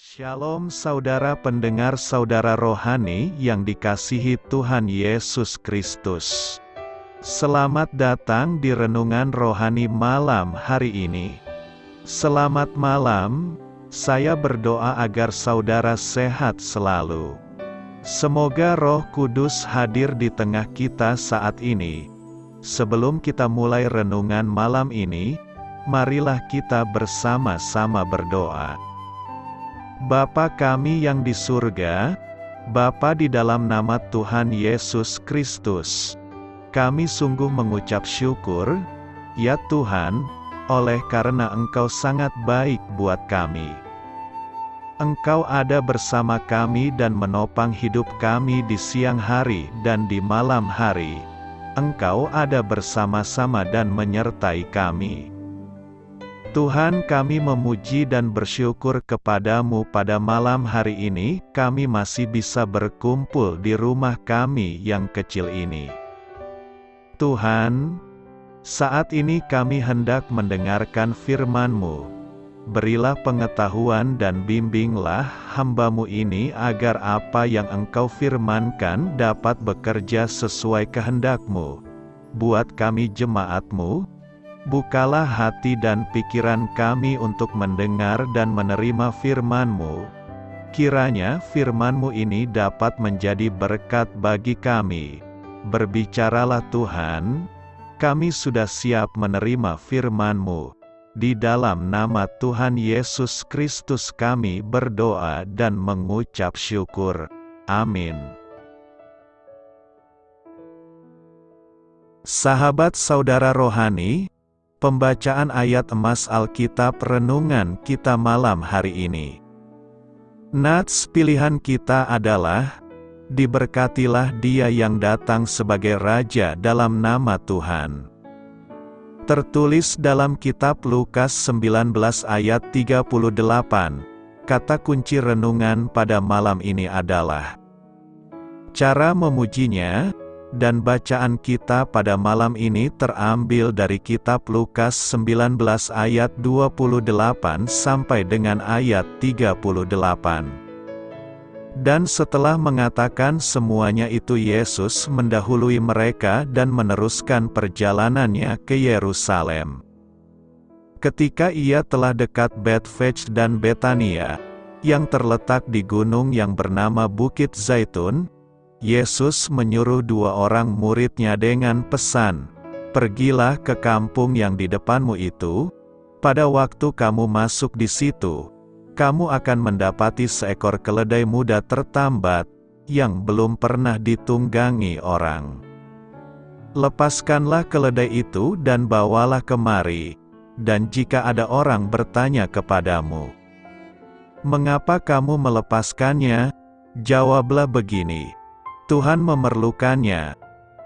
Shalom saudara pendengar saudara rohani yang dikasihi Tuhan Yesus Kristus. Selamat datang di Renungan Rohani malam hari ini. Selamat malam, saya berdoa agar saudara sehat selalu. Semoga Roh Kudus hadir di tengah kita saat ini. Sebelum kita mulai renungan malam ini, marilah kita bersama-sama berdoa. Bapa kami yang di surga, Bapa di dalam nama Tuhan Yesus Kristus, kami sungguh mengucap syukur, ya Tuhan, oleh karena Engkau sangat baik buat kami. Engkau ada bersama kami dan menopang hidup kami di siang hari dan di malam hari. Engkau ada bersama-sama dan menyertai kami. Tuhan, kami memuji dan bersyukur kepadamu pada malam hari ini, kami masih bisa berkumpul di rumah kami yang kecil ini. Tuhan, saat ini kami hendak mendengarkan firman-Mu. Berilah pengetahuan dan bimbinglah hamba-Mu ini agar apa yang Engkau firmankan dapat bekerja sesuai kehendak-Mu. Buat kami jemaat-Mu, bukalah hati dan pikiran kami untuk mendengar dan menerima firman-Mu. Kiranya firman-Mu ini dapat menjadi berkat bagi kami. Berbicaralah Tuhan, kami sudah siap menerima firman-Mu. Di dalam nama Tuhan Yesus Kristus kami berdoa dan mengucap syukur. Amin. Sahabat saudara rohani, pembacaan ayat emas Alkitab renungan kita malam hari ini. Nats pilihan kita adalah, diberkatilah dia yang datang sebagai Raja dalam nama Tuhan. Tertulis dalam kitab Lukas 19 ayat 38, kata kunci renungan pada malam ini adalah cara memujinya. Dan bacaan kita pada malam ini terambil dari kitab Lukas 19 ayat 28 sampai dengan ayat 38. Dan setelah mengatakan semuanya itu Yesus mendahului mereka dan meneruskan perjalanannya ke Yerusalem. Ketika ia telah dekat Betfage dan Betania, yang terletak di gunung yang bernama Bukit Zaitun, Yesus menyuruh dua orang murid-Nya dengan pesan, "Pergilah ke kampung yang di depanmu itu, pada waktu kamu masuk di situ, kamu akan mendapati seekor keledai muda tertambat, yang belum pernah ditunggangi orang. Lepaskanlah keledai itu dan bawalah kemari, dan jika ada orang bertanya kepadamu, 'Mengapa kamu melepaskannya?' jawablah begini, 'Tuhan memerlukannya.'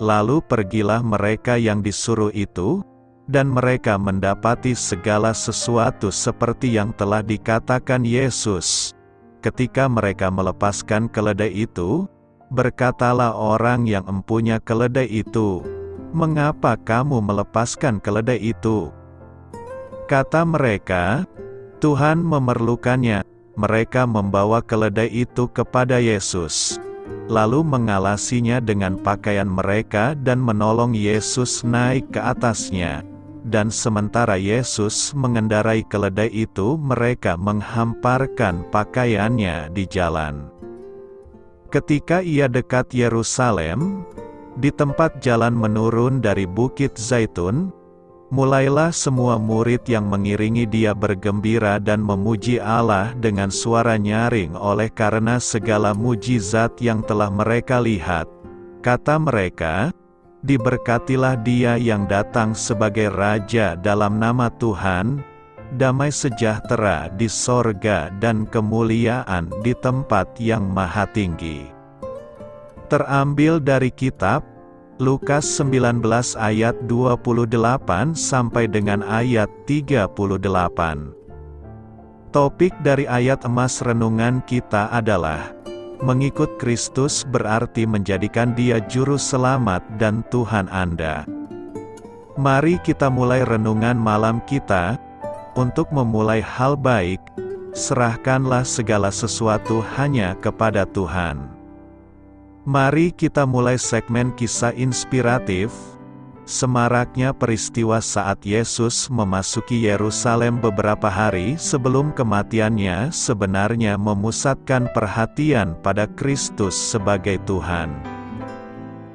Lalu pergilah mereka yang disuruh itu, dan mereka mendapati segala sesuatu seperti yang telah dikatakan Yesus. Ketika mereka melepaskan keledai itu, berkatalah orang yang empunya keledai itu, 'Mengapa kamu melepaskan keledai itu?' Kata mereka, 'Tuhan memerlukannya.' Mereka membawa keledai itu kepada Yesus, lalu mengalasinya dengan pakaian mereka dan menolong Yesus naik ke atasnya. Dan sementara Yesus mengendarai keledai itu, mereka menghamparkan pakaiannya di jalan. Ketika ia dekat Yerusalem, di tempat jalan menurun dari Bukit Zaitun, mulailah semua murid yang mengiringi dia bergembira dan memuji Allah dengan suara nyaring oleh karena segala mujizat yang telah mereka lihat. Kata mereka, "Diberkatilah dia yang datang sebagai Raja dalam nama Tuhan, damai sejahtera di sorga dan kemuliaan di tempat yang maha tinggi." Terambil dari kitab Lukas 19 ayat 28 sampai dengan ayat 38. Topik dari ayat emas renungan kita adalah, mengikut Kristus berarti menjadikan Dia juru selamat dan Tuhan Anda. Mari kita mulai renungan malam kita. Untuk memulai hal baik, serahkanlah segala sesuatu hanya kepada Tuhan. Mari kita mulai segmen kisah inspiratif. Semaraknya peristiwa saat Yesus memasuki Yerusalem beberapa hari sebelum kematiannya sebenarnya memusatkan perhatian pada Kristus sebagai Tuhan.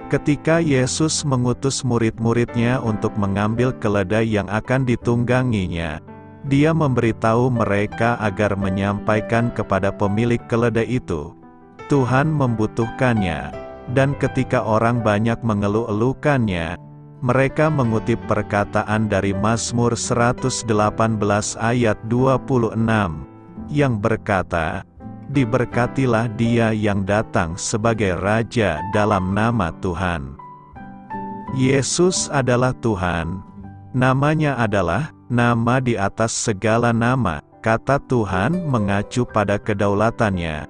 Ketika Yesus mengutus murid-muridnya untuk mengambil keledai yang akan ditungganginya, Dia memberitahu mereka agar menyampaikan kepada pemilik keledai itu, Tuhan membutuhkannya, dan ketika orang banyak mengeluh-elukannya, mereka mengutip perkataan dari Mazmur 118 ayat 26, yang berkata, "Diberkatilah dia yang datang sebagai Raja dalam nama Tuhan." Yesus adalah Tuhan. Namanya adalah nama di atas segala nama. Kata Tuhan mengacu pada kedaulatannya.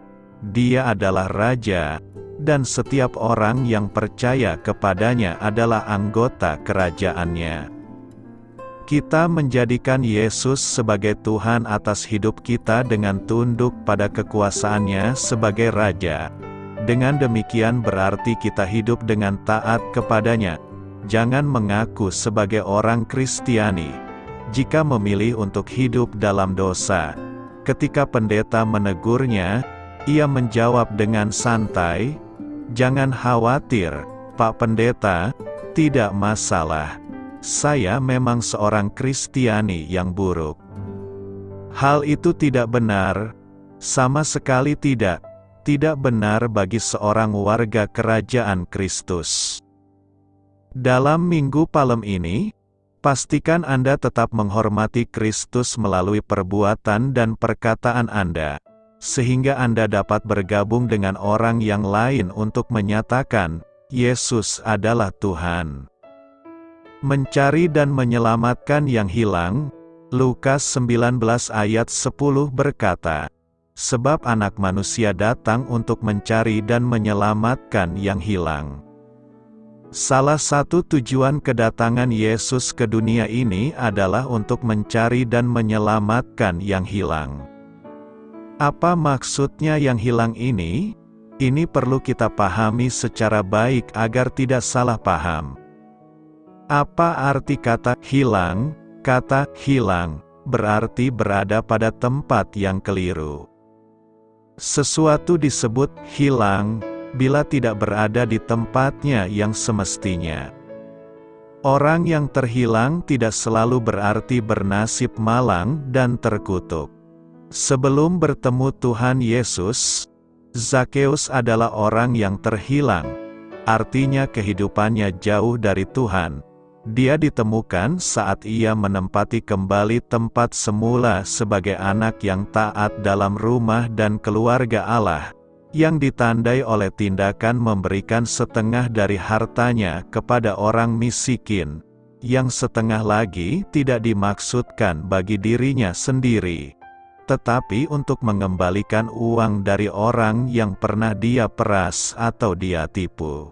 Dia adalah Raja, dan setiap orang yang percaya kepadanya adalah anggota kerajaannya. Kita menjadikan Yesus sebagai Tuhan atas hidup kita dengan tunduk pada kekuasaannya sebagai Raja. Dengan demikian berarti kita hidup dengan taat kepadanya. Jangan mengaku sebagai orang Kristiani jika memilih untuk hidup dalam dosa. Ketika pendeta menegurnya, ia menjawab dengan santai, "Jangan khawatir, Pak Pendeta, tidak masalah. Saya memang seorang Kristiani yang buruk." Hal itu tidak benar, sama sekali tidak. Tidak benar bagi seorang warga kerajaan Kristus. Dalam Minggu Palem ini, pastikan Anda tetap menghormati Kristus melalui perbuatan dan perkataan Anda, sehingga Anda dapat bergabung dengan orang yang lain untuk menyatakan, Yesus adalah Tuhan. Mencari dan menyelamatkan yang hilang. Lukas 19 ayat 10 berkata, "Sebab anak manusia datang untuk mencari dan menyelamatkan yang hilang." Salah satu tujuan kedatangan Yesus ke dunia ini adalah untuk mencari dan menyelamatkan yang hilang. Apa maksudnya yang hilang ini? Ini perlu kita pahami secara baik agar tidak salah paham. Apa arti kata hilang? Kata hilang berarti berada pada tempat yang keliru. Sesuatu disebut hilang bila tidak berada di tempatnya yang semestinya. Orang yang terhilang tidak selalu berarti bernasib malang dan terkutuk. Sebelum bertemu Tuhan Yesus, Zakeus adalah orang yang terhilang. Artinya kehidupannya jauh dari Tuhan. Dia ditemukan saat ia menempati kembali tempat semula sebagai anak yang taat dalam rumah dan keluarga Allah, yang ditandai oleh tindakan memberikan setengah dari hartanya kepada orang miskin, yang setengah lagi tidak dimaksudkan bagi dirinya sendiri, tetapi untuk mengembalikan uang dari orang yang pernah dia peras atau dia tipu.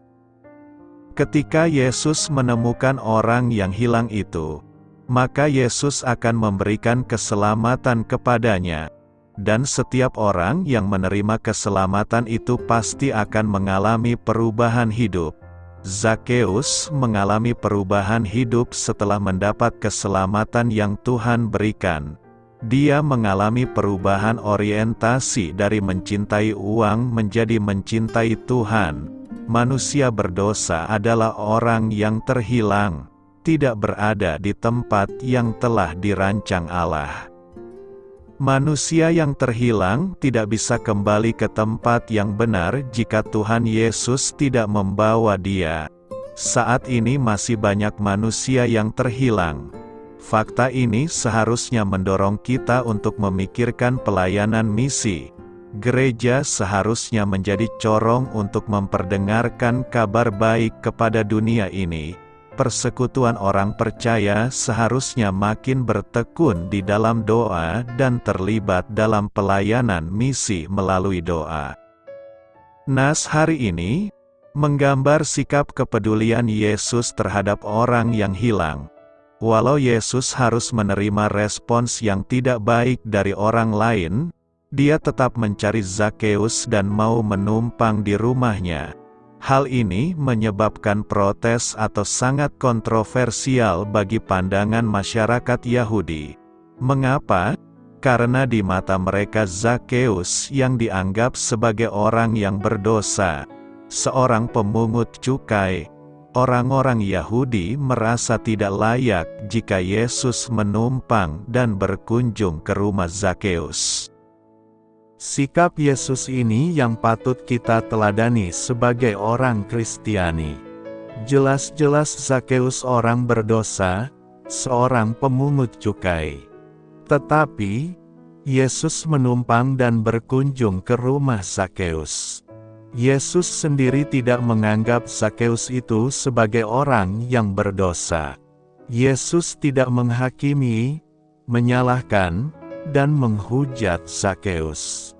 Ketika Yesus menemukan orang yang hilang itu, maka Yesus akan memberikan keselamatan kepadanya, dan setiap orang yang menerima keselamatan itu pasti akan mengalami perubahan hidup. Zakeus mengalami perubahan hidup setelah mendapat keselamatan yang Tuhan berikan. Dia mengalami perubahan orientasi dari mencintai uang menjadi mencintai Tuhan. Manusia berdosa adalah orang yang terhilang, tidak berada di tempat yang telah dirancang Allah. Manusia yang terhilang tidak bisa kembali ke tempat yang benar jika Tuhan Yesus tidak membawa dia. Saat ini masih banyak manusia yang terhilang. Fakta ini seharusnya mendorong kita untuk memikirkan pelayanan misi. Gereja seharusnya menjadi corong untuk memperdengarkan kabar baik kepada dunia ini. Persekutuan orang percaya seharusnya makin bertekun di dalam doa dan terlibat dalam pelayanan misi melalui doa. Nas hari ini menggambar sikap kepedulian Yesus terhadap orang yang hilang. Walau Yesus harus menerima respons yang tidak baik dari orang lain, dia tetap mencari Zakheus dan mau menumpang di rumahnya. Hal ini menyebabkan protes atau sangat kontroversial bagi pandangan masyarakat Yahudi. Mengapa? Karena di mata mereka Zakheus yang dianggap sebagai orang yang berdosa, seorang pemungut cukai, orang-orang Yahudi merasa tidak layak jika Yesus menumpang dan berkunjung ke rumah Zakheus. Sikap Yesus ini yang patut kita teladani sebagai orang Kristiani. Jelas-jelas Zakheus orang berdosa, seorang pemungut cukai. Tetapi, Yesus menumpang dan berkunjung ke rumah Zakheus. Yesus sendiri tidak menganggap Zakheus itu sebagai orang yang berdosa. Yesus tidak menghakimi, menyalahkan, dan menghujat Zakheus.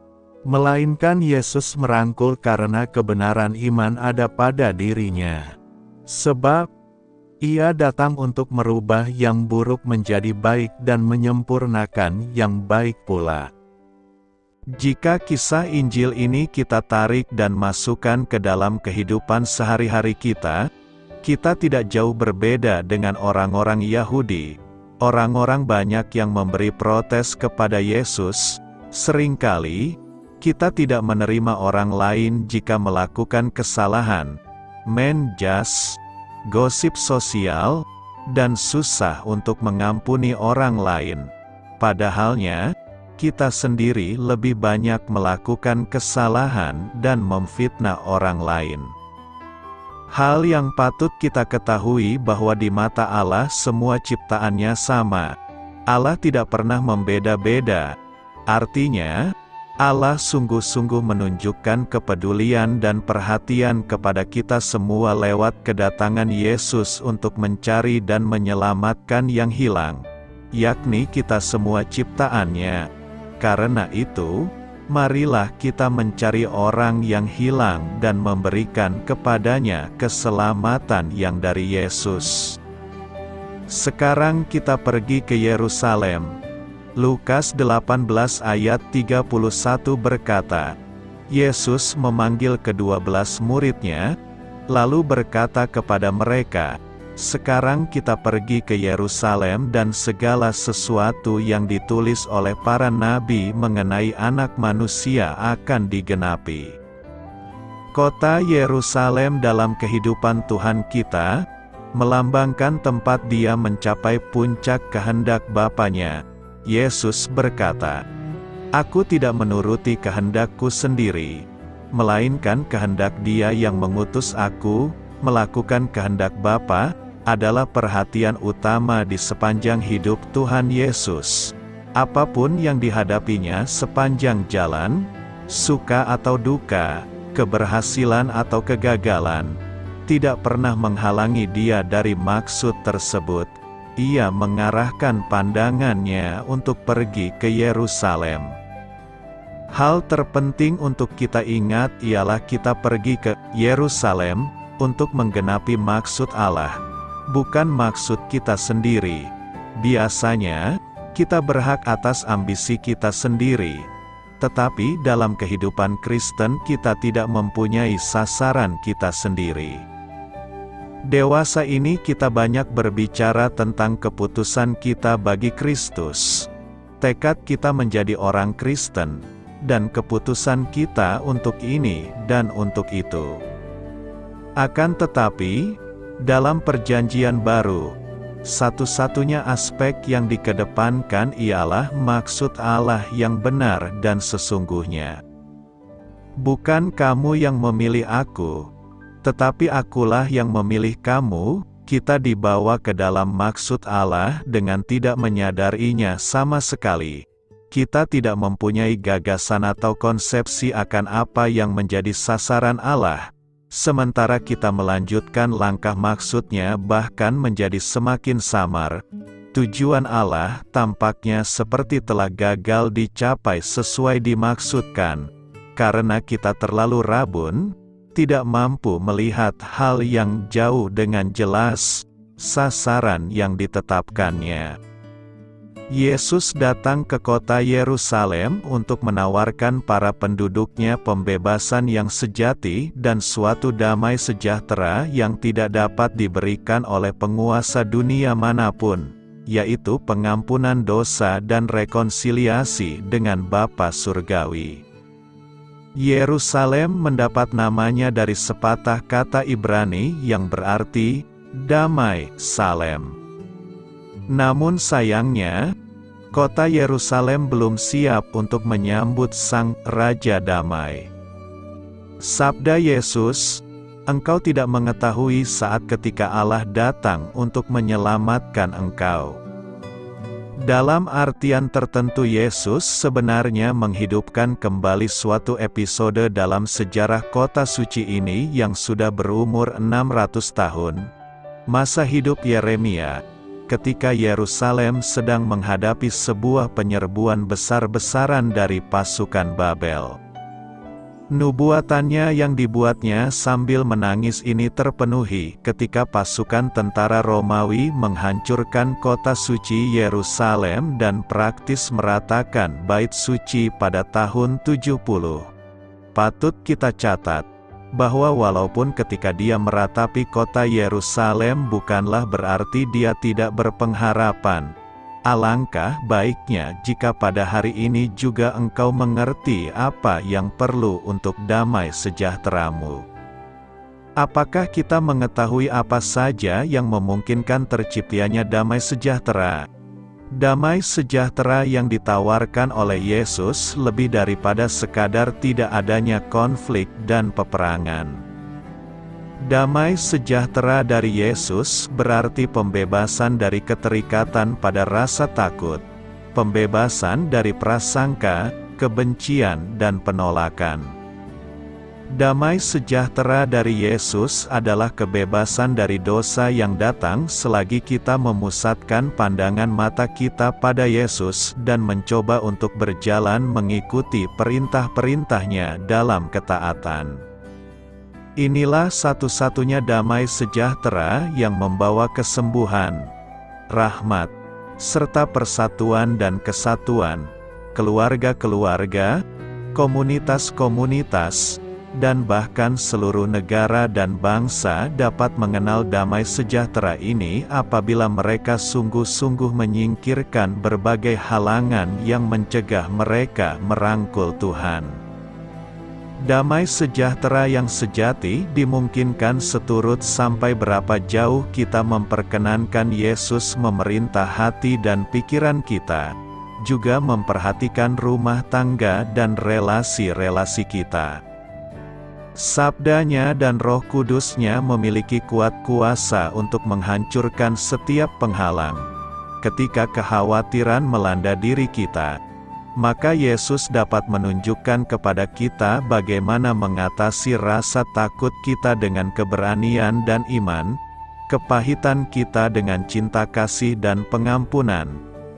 Melainkan Yesus merangkul karena kebenaran iman ada pada dirinya. Sebab, ia datang untuk merubah yang buruk menjadi baik dan menyempurnakan yang baik pula. Jika kisah Injil ini kita tarik dan masukkan ke dalam kehidupan sehari-hari kita tidak jauh berbeda dengan orang-orang Yahudi. Orang-orang banyak yang memberi protes kepada Yesus. Seringkali, kita tidak menerima orang lain jika melakukan kesalahan, menjas, gosip sosial, dan susah untuk mengampuni orang lain. Padahalnya, kita sendiri lebih banyak melakukan kesalahan dan memfitnah orang lain. Hal yang patut kita ketahui bahwa di mata Allah semua ciptaannya sama. Allah tidak pernah membeda-beda. Artinya, Allah sungguh-sungguh menunjukkan kepedulian dan perhatian kepada kita semua lewat kedatangan Yesus untuk mencari dan menyelamatkan yang hilang, yakni kita semua ciptaannya. Karena itu, marilah kita mencari orang yang hilang dan memberikan kepadanya keselamatan yang dari Yesus. Sekarang kita pergi ke Yerusalem. Lukas 18 ayat 31 berkata, Yesus memanggil ke-12 muridnya, lalu berkata kepada mereka, sekarang kita pergi ke Yerusalem dan segala sesuatu yang ditulis oleh para nabi mengenai Anak Manusia akan digenapi. Kota Yerusalem dalam kehidupan Tuhan kita, melambangkan tempat Dia mencapai puncak kehendak Bapa-Nya. Yesus berkata, Aku tidak menuruti kehendakku sendiri, melainkan kehendak Dia yang mengutus aku. Melakukan kehendak Bapa adalah perhatian utama di sepanjang hidup Tuhan Yesus. Apapun yang dihadapinya sepanjang jalan, suka atau duka, keberhasilan atau kegagalan, tidak pernah menghalangi Dia dari maksud tersebut. Ia mengarahkan pandangannya untuk pergi ke Yerusalem. Hal terpenting untuk kita ingat ialah kita pergi ke Yerusalem untuk menggenapi maksud Allah, bukan maksud kita sendiri. Biasanya, kita berhak atas ambisi kita sendiri. Tetapi dalam kehidupan Kristen kita tidak mempunyai sasaran kita sendiri. Dewasa ini kita banyak berbicara tentang keputusan kita bagi Kristus. Tekad kita menjadi orang Kristen, dan keputusan kita untuk ini dan untuk itu. Akan tetapi, dalam Perjanjian Baru, satu-satunya aspek yang dikedepankan ialah maksud Allah yang benar dan sesungguhnya. Bukan kamu yang memilih aku, tetapi akulah yang memilih kamu. Kita dibawa ke dalam maksud Allah dengan tidak menyadarinya sama sekali. Kita tidak mempunyai gagasan atau konsepsi akan apa yang menjadi sasaran Allah. Sementara kita melanjutkan langkah maksudnya bahkan menjadi semakin samar. Tujuan Allah tampaknya seperti telah gagal dicapai sesuai dimaksudkan. Karena kita terlalu rabun, tidak mampu melihat hal yang jauh dengan jelas, sasaran yang ditetapkannya. Yesus datang ke kota Yerusalem untuk menawarkan para penduduknya pembebasan yang sejati dan suatu damai sejahtera yang tidak dapat diberikan oleh penguasa dunia manapun, yaitu pengampunan dosa dan rekonsiliasi dengan Bapa Surgawi. Yerusalem mendapat namanya dari sepatah kata Ibrani yang berarti damai, Salem. Namun sayangnya, kota Yerusalem belum siap untuk menyambut Sang Raja Damai. Sabda Yesus, "Engkau tidak mengetahui saat ketika Allah datang untuk menyelamatkan engkau." Dalam artian tertentu Yesus sebenarnya menghidupkan kembali suatu episode dalam sejarah kota suci ini yang sudah berumur 600 tahun. Masa hidup Yeremia, ketika Yerusalem sedang menghadapi sebuah penyerbuan besar-besaran dari pasukan Babel. Nubuatannya yang dibuatnya sambil menangis ini terpenuhi ketika pasukan tentara Romawi menghancurkan kota suci Yerusalem dan praktis meratakan bait suci pada tahun 70. Patut kita catat bahwa walaupun ketika dia meratapi kota Yerusalem bukanlah berarti dia tidak berpengharapan. Alangkah baiknya jika pada hari ini juga engkau mengerti apa yang perlu untuk damai sejahteramu. Apakah kita mengetahui apa saja yang memungkinkan terciptanya damai sejahtera? Damai sejahtera yang ditawarkan oleh Yesus lebih daripada sekadar tidak adanya konflik dan peperangan. Damai sejahtera dari Yesus berarti pembebasan dari keterikatan pada rasa takut, pembebasan dari prasangka, kebencian dan penolakan. Damai sejahtera dari Yesus adalah kebebasan dari dosa yang datang selagi kita memusatkan pandangan mata kita pada Yesus dan mencoba untuk berjalan mengikuti perintah-perintahnya dalam ketaatan. Inilah satu-satunya damai sejahtera yang membawa kesembuhan, rahmat, serta persatuan dan kesatuan, keluarga-keluarga, komunitas-komunitas, dan bahkan seluruh negara dan bangsa dapat mengenal damai sejahtera ini apabila mereka sungguh-sungguh menyingkirkan berbagai halangan yang mencegah mereka merangkul Tuhan. Damai sejahtera yang sejati dimungkinkan seturut sampai berapa jauh kita memperkenankan Yesus memerintah hati dan pikiran kita, juga memperhatikan rumah tangga dan relasi-relasi kita. Sabdanya dan Roh Kudusnya memiliki kuat kuasa untuk menghancurkan setiap penghalang. Ketika kekhawatiran melanda diri kita, maka Yesus dapat menunjukkan kepada kita bagaimana mengatasi rasa takut kita dengan keberanian dan iman, kepahitan kita dengan cinta kasih dan pengampunan,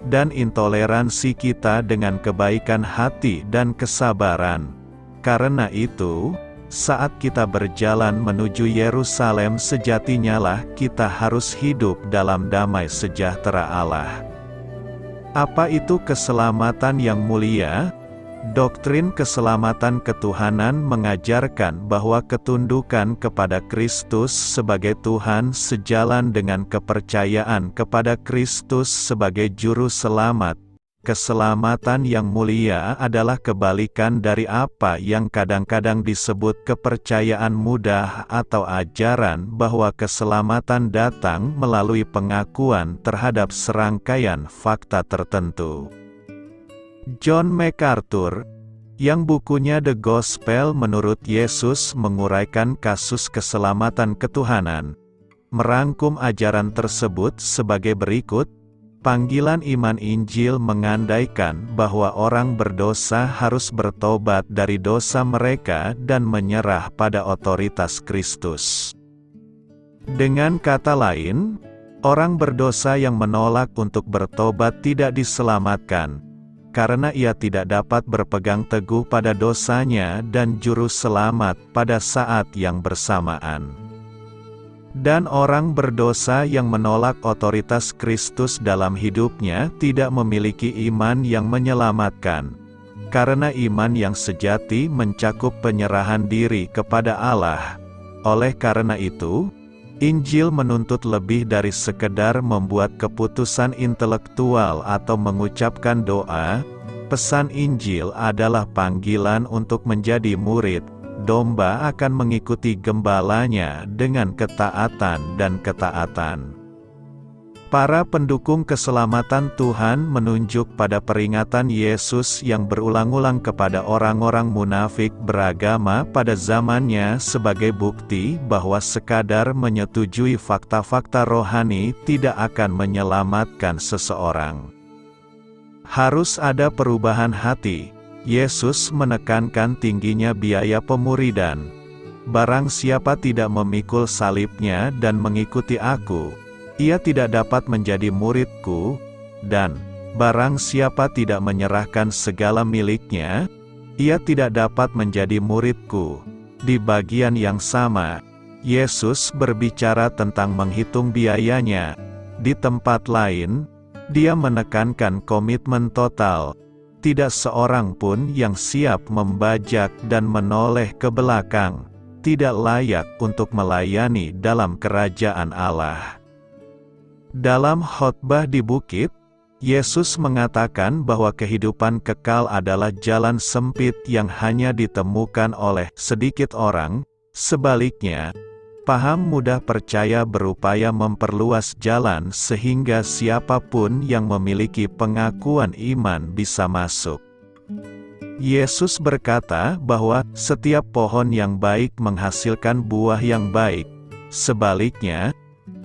dan intoleransi kita dengan kebaikan hati dan kesabaran. Karena itu, saat kita berjalan menuju Yerusalem sejatinya lah kita harus hidup dalam damai sejahtera Allah. Apa itu keselamatan yang mulia? Doktrin keselamatan ketuhanan mengajarkan bahwa ketundukan kepada Kristus sebagai Tuhan sejalan dengan kepercayaan kepada Kristus sebagai Juru Selamat. Keselamatan yang mulia adalah kebalikan dari apa yang kadang-kadang disebut kepercayaan mudah atau ajaran bahwa keselamatan datang melalui pengakuan terhadap serangkaian fakta tertentu. John MacArthur, yang bukunya The Gospel menurut Yesus menguraikan kasus keselamatan ketuhanan, merangkum ajaran tersebut sebagai berikut. Panggilan iman Injil mengandaikan bahwa orang berdosa harus bertobat dari dosa mereka dan menyerah pada otoritas Kristus. Dengan kata lain, orang berdosa yang menolak untuk bertobat tidak diselamatkan, karena ia tidak dapat berpegang teguh pada dosanya dan juru selamat pada saat yang bersamaan. Dan orang berdosa yang menolak otoritas Kristus dalam hidupnya tidak memiliki iman yang menyelamatkan. Karena iman yang sejati mencakup penyerahan diri kepada Allah. Oleh karena itu, Injil menuntut lebih dari sekedar membuat keputusan intelektual atau mengucapkan doa. Pesan Injil adalah panggilan untuk menjadi murid. Domba akan mengikuti gembalanya dengan ketaatan dan ketaatan. Para pendukung keselamatan Tuhan menunjuk pada peringatan Yesus yang berulang-ulang kepada orang-orang munafik beragama pada zamannya sebagai bukti bahwa sekadar menyetujui fakta-fakta rohani tidak akan menyelamatkan seseorang. Harus ada perubahan hati. Yesus menekankan tingginya biaya pemuridan. Barang siapa tidak memikul salibnya dan mengikuti aku, ia tidak dapat menjadi muridku, dan barang siapa tidak menyerahkan segala miliknya, ia tidak dapat menjadi muridku. Di bagian yang sama, Yesus berbicara tentang menghitung biayanya. Di tempat lain, dia menekankan komitmen total. Tidak seorang pun yang siap membajak dan menoleh ke belakang, tidak layak untuk melayani dalam kerajaan Allah. Dalam khotbah di bukit, Yesus mengatakan bahwa kehidupan kekal adalah jalan sempit yang hanya ditemukan oleh sedikit orang. Sebaliknya, paham mudah percaya berupaya memperluas jalan sehingga siapapun yang memiliki pengakuan iman bisa masuk. Yesus berkata bahwa setiap pohon yang baik menghasilkan buah yang baik. Sebaliknya,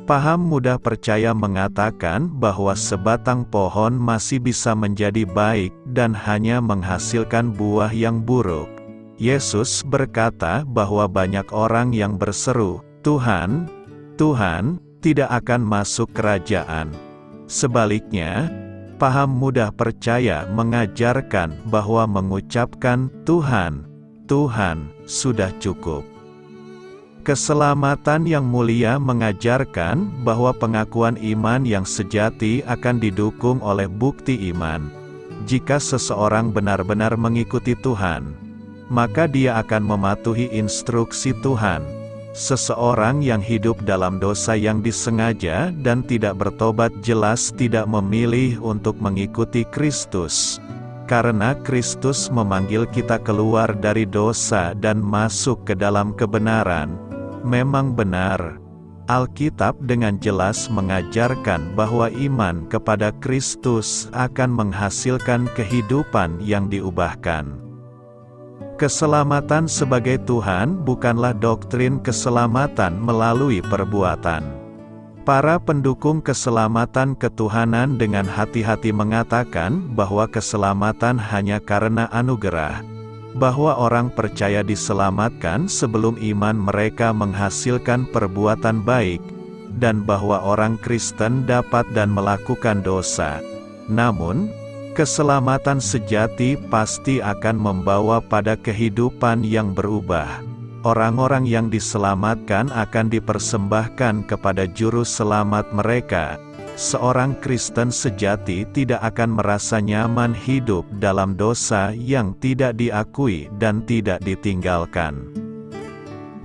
paham mudah percaya mengatakan bahwa sebatang pohon masih bisa menjadi baik dan hanya menghasilkan buah yang buruk. Yesus berkata bahwa banyak orang yang berseru, "Tuhan, Tuhan," tidak akan masuk kerajaan. Sebaliknya, paham mudah percaya mengajarkan bahwa mengucapkan "Tuhan, Tuhan" sudah cukup. Keselamatan yang mulia mengajarkan bahwa pengakuan iman yang sejati akan didukung oleh bukti iman. Jika seseorang benar-benar mengikuti Tuhan, maka dia akan mematuhi instruksi Tuhan. Seseorang yang hidup dalam dosa yang disengaja dan tidak bertobat jelas tidak memilih untuk mengikuti Kristus. Karena Kristus memanggil kita keluar dari dosa dan masuk ke dalam kebenaran. Memang benar, Alkitab dengan jelas mengajarkan bahwa iman kepada Kristus akan menghasilkan kehidupan yang diubahkan. Keselamatan sebagai Tuhan bukanlah doktrin keselamatan melalui perbuatan. Para pendukung keselamatan ketuhanan dengan hati-hati mengatakan bahwa keselamatan hanya karena anugerah, bahwa orang percaya diselamatkan sebelum iman mereka menghasilkan perbuatan baik, dan bahwa orang Kristen dapat dan melakukan dosa. Namun, keselamatan sejati pasti akan membawa pada kehidupan yang berubah. Orang-orang yang diselamatkan akan dipersembahkan kepada juru selamat mereka. Seorang Kristen sejati tidak akan merasa nyaman hidup dalam dosa yang tidak diakui dan tidak ditinggalkan.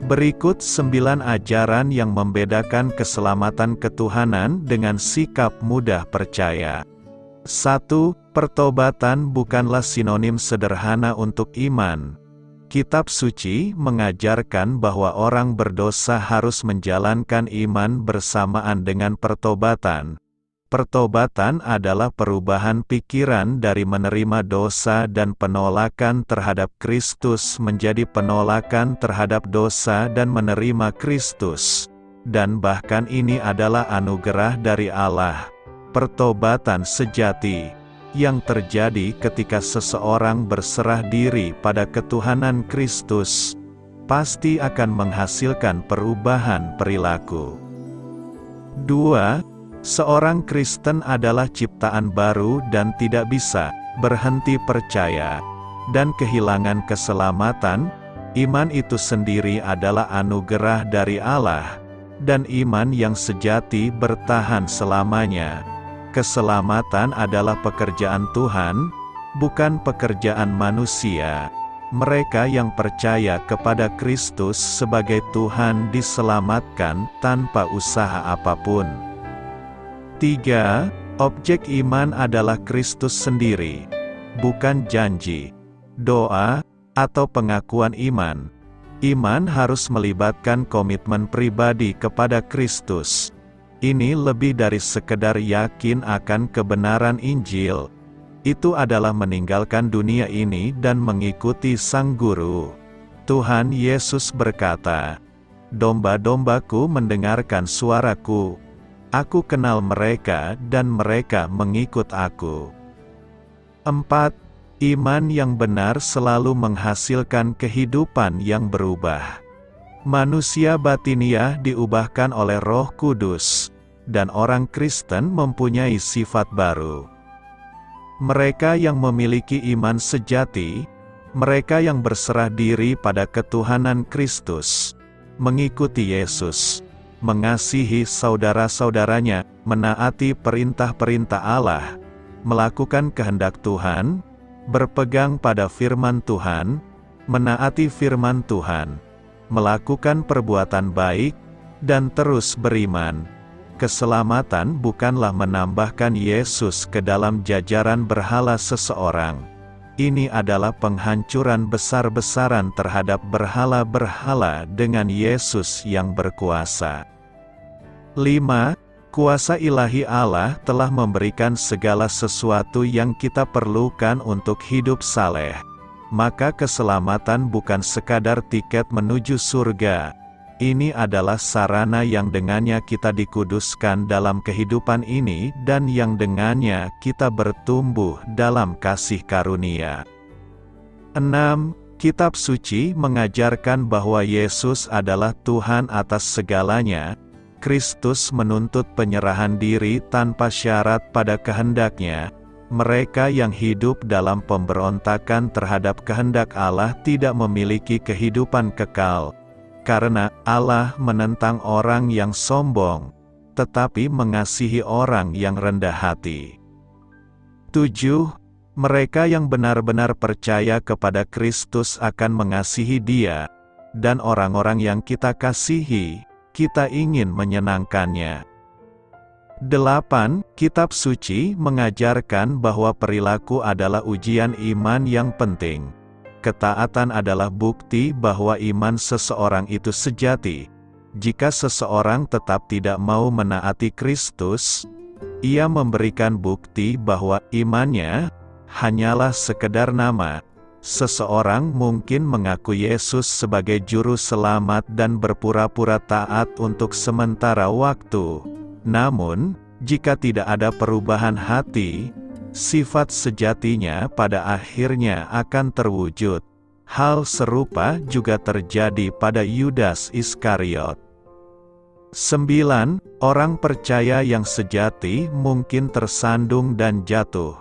Berikut 9 ajaran yang membedakan keselamatan ketuhanan dengan sikap mudah percaya. 1. Pertobatan bukanlah sinonim sederhana untuk iman. Kitab suci mengajarkan bahwa orang berdosa harus menjalankan iman bersamaan dengan pertobatan. Pertobatan adalah perubahan pikiran dari menerima dosa dan penolakan terhadap Kristus menjadi penolakan terhadap dosa dan menerima Kristus. Dan bahkan ini adalah anugerah dari Allah. Pertobatan sejati yang terjadi ketika seseorang berserah diri pada ketuhanan Kristus pasti akan menghasilkan perubahan perilaku. 2. Seorang Kristen adalah ciptaan baru dan tidak bisa berhenti percaya dan kehilangan keselamatan. Iman itu sendiri adalah anugerah dari Allah. dan iman yang sejati bertahan selamanya. Keselamatan adalah pekerjaan Tuhan, bukan pekerjaan manusia. Mereka yang percaya kepada Kristus sebagai Tuhan diselamatkan tanpa usaha apapun. 3. Objek iman adalah Kristus sendiri, bukan janji, doa, atau pengakuan iman. Iman harus melibatkan komitmen pribadi kepada Kristus. Ini lebih dari sekedar yakin akan kebenaran Injil. Itu adalah meninggalkan dunia ini dan mengikuti Sang Guru. Tuhan Yesus berkata, "Domba-dombaku mendengarkan suaraku. Aku kenal mereka dan mereka mengikut aku." 4. Iman yang benar selalu menghasilkan kehidupan yang berubah. Manusia batiniah diubahkan oleh Roh Kudus, dan orang Kristen mempunyai sifat baru. Mereka yang memiliki iman sejati, mereka yang berserah diri pada ketuhanan Kristus, mengikuti Yesus, mengasihi saudara-saudaranya, menaati perintah-perintah Allah, melakukan kehendak Tuhan, berpegang pada firman Tuhan, menaati firman Tuhan, melakukan perbuatan baik, dan terus beriman. Keselamatan bukanlah menambahkan Yesus ke dalam jajaran berhala seseorang. Ini adalah penghancuran besar-besaran terhadap berhala-berhala dengan Yesus yang berkuasa. 5. Kuasa ilahi Allah telah memberikan segala sesuatu yang kita perlukan untuk hidup saleh. Maka keselamatan bukan sekadar tiket menuju surga. Ini adalah sarana yang dengannya kita dikuduskan dalam kehidupan ini dan yang dengannya kita bertumbuh dalam kasih karunia. 6. Kitab suci mengajarkan bahwa Yesus adalah Tuhan atas segalanya. Kristus menuntut penyerahan diri tanpa syarat pada kehendaknya. Mereka yang hidup dalam pemberontakan terhadap kehendak Allah tidak memiliki kehidupan kekal. Karena Allah menentang orang yang sombong, tetapi mengasihi orang yang rendah hati. 7. Mereka yang benar-benar percaya kepada Kristus akan mengasihi Dia, dan orang-orang yang kita kasihi, kita ingin menyenangkannya. 8. Kitab suci mengajarkan bahwa perilaku adalah ujian iman yang penting. Ketaatan adalah bukti bahwa iman seseorang itu sejati. Jika seseorang tetap tidak mau menaati Kristus, ia memberikan bukti bahwa imannya hanyalah sekedar nama. Seseorang mungkin mengaku Yesus sebagai juru selamat dan berpura-pura taat untuk sementara waktu. Namun, jika tidak ada perubahan hati, sifat sejatinya pada akhirnya akan terwujud. Hal serupa juga terjadi pada Yudas Iskariot. 9. Orang percaya yang sejati mungkin tersandung dan jatuh,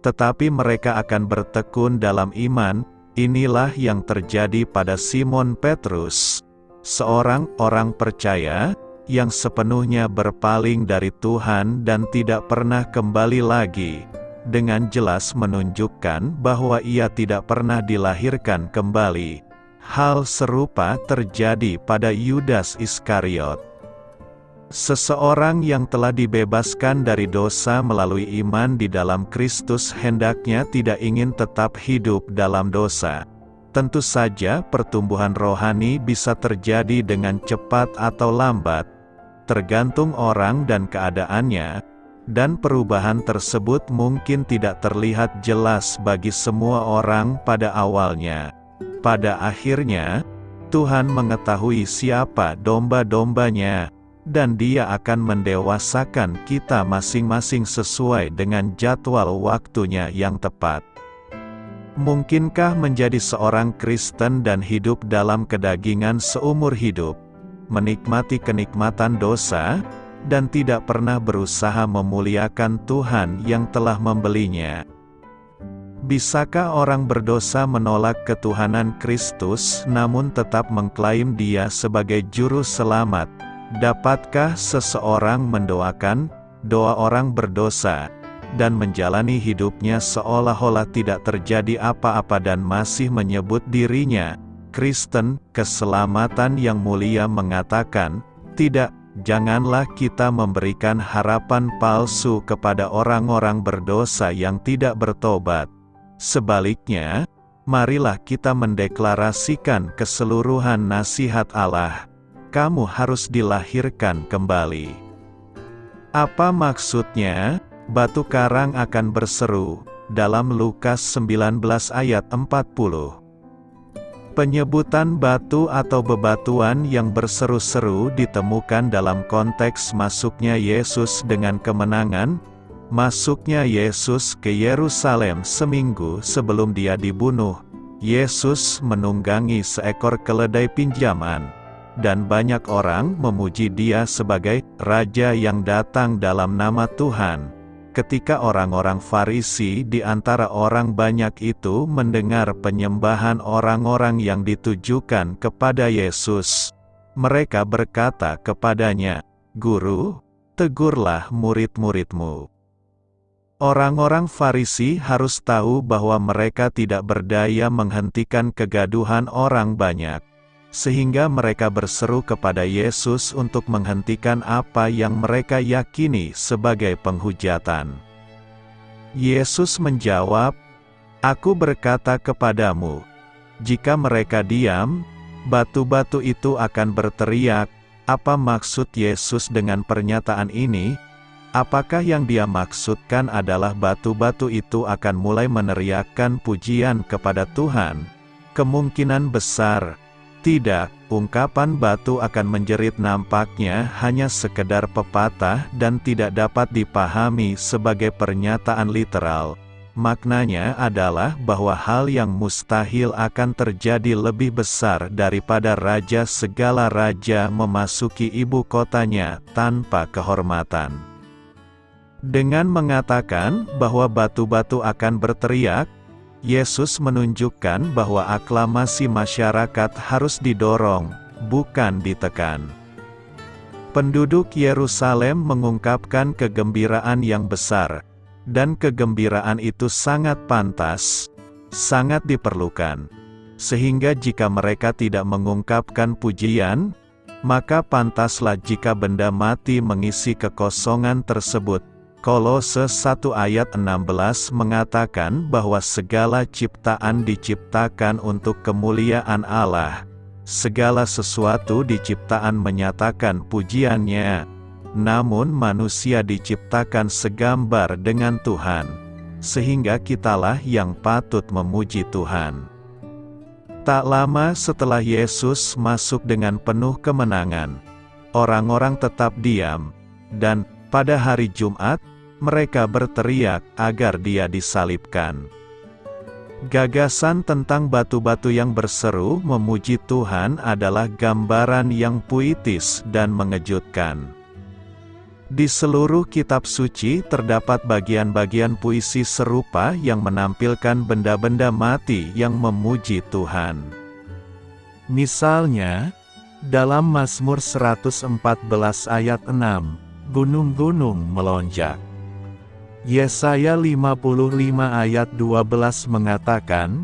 tetapi mereka akan bertekun dalam iman. Inilah yang terjadi pada Simon Petrus, seorang orang percaya yang sepenuhnya berpaling dari Tuhan dan tidak pernah kembali lagi, dengan jelas menunjukkan bahwa ia tidak pernah dilahirkan kembali. Hal serupa terjadi pada Yudas Iskariot. Seseorang yang telah dibebaskan dari dosa melalui iman di dalam Kristus hendaknya tidak ingin tetap hidup dalam dosa. Tentu saja pertumbuhan rohani bisa terjadi dengan cepat atau lambat, tergantung orang dan keadaannya, dan perubahan tersebut mungkin tidak terlihat jelas bagi semua orang pada awalnya. Pada akhirnya, Tuhan mengetahui siapa domba-dombanya, dan Dia akan mendewasakan kita masing-masing sesuai dengan jadwal waktunya yang tepat. Mungkinkah menjadi seorang Kristen dan hidup dalam kedagingan seumur hidup, menikmati kenikmatan dosa, dan tidak pernah berusaha memuliakan Tuhan yang telah membelinya? Bisakah orang berdosa menolak ketuhanan Kristus namun tetap mengklaim Dia sebagai juru selamat, Dapatkah seseorang mendoakan doa orang berdosa, dan menjalani hidupnya seolah-olah tidak terjadi apa-apa dan masih menyebut dirinya Kristen? Keselamatan yang mulia mengatakan, tidak, janganlah kita memberikan harapan palsu kepada orang-orang berdosa yang tidak bertobat. Sebaliknya, marilah kita mendeklarasikan keseluruhan nasihat Allah. Kamu harus dilahirkan kembali. Apa maksudnya? Batu karang akan berseru, dalam Lukas 19 ayat 40. Penyebutan batu atau bebatuan yang berseru-seru ditemukan dalam konteks masuknya Yesus dengan kemenangan. Masuknya Yesus ke Yerusalem seminggu sebelum dia dibunuh. Yesus menunggangi seekor keledai pinjaman, dan banyak orang memuji dia sebagai Raja yang datang dalam nama Tuhan. Ketika orang-orang Farisi di antara orang banyak itu mendengar penyembahan orang-orang yang ditujukan kepada Yesus, mereka berkata kepadanya, "Guru, tegurlah murid-muridmu." Orang-orang Farisi harus tahu bahwa mereka tidak berdaya menghentikan kegaduhan orang banyak, sehingga mereka berseru kepada Yesus untuk menghentikan apa yang mereka yakini sebagai penghujatan. Yesus menjawab, "Aku berkata kepadamu, jika mereka diam, batu-batu itu akan berteriak." Apa maksud Yesus dengan pernyataan ini? Apakah yang dia maksudkan adalah batu-batu itu akan mulai meneriakkan pujian kepada Tuhan? Kemungkinan besar tidak. Ungkapan batu akan menjerit nampaknya hanya sekedar pepatah dan tidak dapat dipahami sebagai pernyataan literal. Maknanya adalah bahwa hal yang mustahil akan terjadi lebih besar daripada raja segala raja memasuki ibu kotanya tanpa kehormatan. Dengan mengatakan bahwa batu-batu akan berteriak, Yesus menunjukkan bahwa aklamasi masyarakat harus didorong, bukan ditekan. Penduduk Yerusalem mengungkapkan kegembiraan yang besar, dan kegembiraan itu sangat pantas, sangat diperlukan. Sehingga jika mereka tidak mengungkapkan pujian, maka pantaslah jika benda mati mengisi kekosongan tersebut. Kolose 1 ayat 16 mengatakan bahwa segala ciptaan diciptakan untuk kemuliaan Allah. Segala sesuatu di ciptaan menyatakan pujiannya. Namun manusia diciptakan segambar dengan Tuhan, sehingga kitalah yang patut memuji Tuhan. Tak lama setelah Yesus masuk dengan penuh kemenangan, orang-orang tetap diam, dan pada hari Jumat, mereka berteriak agar dia disalibkan. Gagasan tentang batu-batu yang berseru memuji Tuhan adalah gambaran yang puitis dan mengejutkan. Di seluruh kitab suci terdapat bagian-bagian puisi serupa yang menampilkan benda-benda mati yang memuji Tuhan. Misalnya, dalam Mazmur 114 ayat 6, gunung-gunung melonjak. Yesaya 55 ayat 12 mengatakan,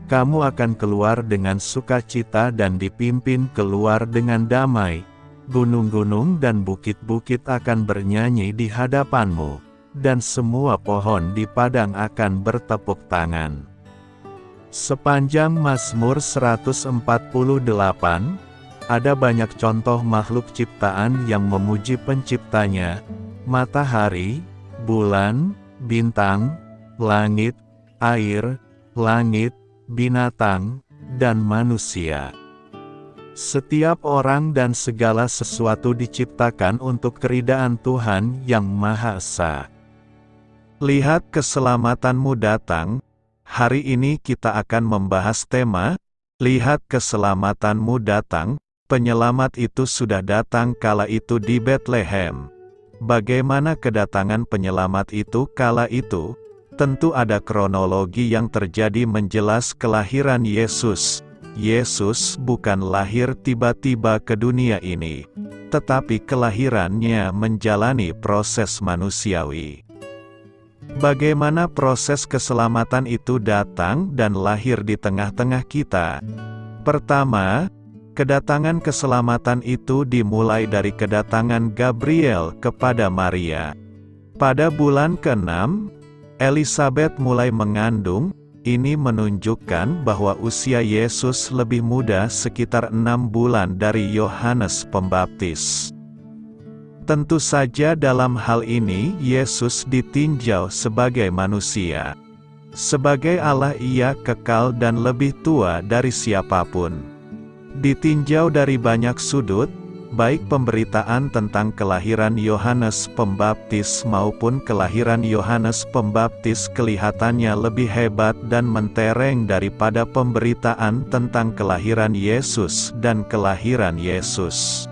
"Kamu akan keluar dengan sukacita dan dipimpin keluar dengan damai. Gunung-gunung dan bukit-bukit akan bernyanyi di hadapanmu, dan semua pohon di padang akan bertepuk tangan." Sepanjang Mazmur 148, ada banyak contoh makhluk ciptaan yang memuji penciptanya: matahari, bulan, bintang, langit, air, langit, binatang, dan manusia. Setiap orang dan segala sesuatu diciptakan untuk keridaan Tuhan yang Maha Esa. Lihat keselamatanmu datang. Hari ini kita akan membahas tema, lihat keselamatanmu datang. Penyelamat itu sudah datang kala itu di Betlehem. Bagaimana kedatangan penyelamat itu kala itu? Tentu ada kronologi yang terjadi menjelas kelahiran Yesus. Yesus bukan lahir tiba-tiba ke dunia ini. tetapi kelahirannya menjalani proses manusiawi. Bagaimana proses keselamatan itu datang dan lahir di tengah-tengah kita? Pertama, kedatangan keselamatan itu dimulai dari kedatangan Gabriel kepada Maria. Pada bulan ke-6, Elizabeth mulai mengandung. Ini menunjukkan bahwa usia Yesus lebih muda sekitar 6 bulan dari Yohanes Pembaptis. Tentu saja dalam hal ini Yesus ditinjau sebagai manusia. Sebagai Allah Ia kekal dan lebih tua dari siapapun. Ditinjau dari banyak sudut, baik pemberitaan tentang kelahiran Yohanes Pembaptis maupun kelahiran Yohanes Pembaptis kelihatannya lebih hebat dan mentereng daripada pemberitaan tentang kelahiran Yesus dan kelahiran Yesus.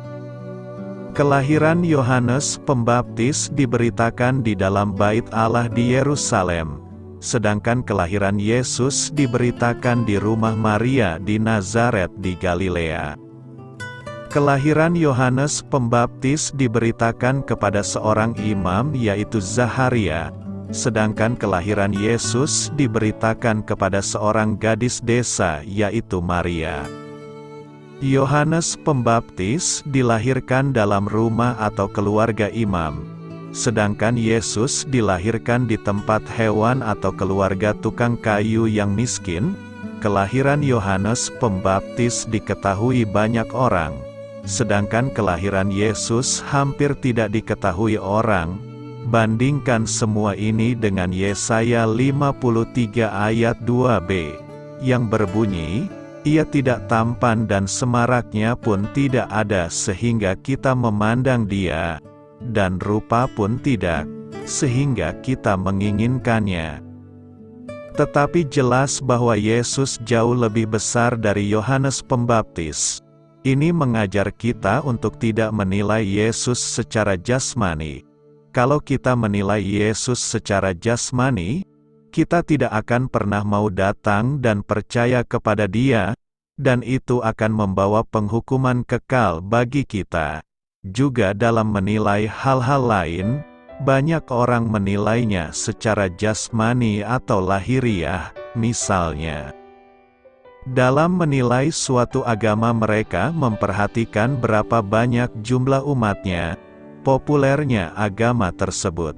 Kelahiran Yohanes Pembaptis diberitakan di dalam Bait Allah di Yerusalem, sedangkan kelahiran Yesus diberitakan di rumah Maria di Nazaret di Galilea. Kelahiran Yohanes Pembaptis diberitakan kepada seorang imam yaitu Zaharia, sedangkan kelahiran Yesus diberitakan kepada seorang gadis desa yaitu Maria. Yohanes Pembaptis dilahirkan dalam rumah atau keluarga imam, sedangkan Yesus dilahirkan di tempat hewan atau keluarga tukang kayu yang miskin. Kelahiran Yohanes Pembaptis diketahui banyak orang, sedangkan kelahiran Yesus hampir tidak diketahui orang. Bandingkan semua ini dengan Yesaya 53 ayat 2b, yang berbunyi, "Ia tidak tampan dan semaraknya pun tidak ada sehingga kita memandang dia, dan rupa pun tidak, sehingga kita menginginkannya." Tetapi jelas bahwa Yesus jauh lebih besar dari Yohanes Pembaptis. Ini mengajar kita untuk tidak menilai Yesus secara jasmani. Kalau kita menilai Yesus secara jasmani, kita tidak akan pernah mau datang dan percaya kepada Dia, dan itu akan membawa penghukuman kekal bagi kita. Juga dalam menilai hal-hal lain, banyak orang menilainya secara jasmani atau lahiriah, misalnya. Dalam menilai suatu agama mereka memperhatikan berapa banyak jumlah umatnya, populernya agama tersebut.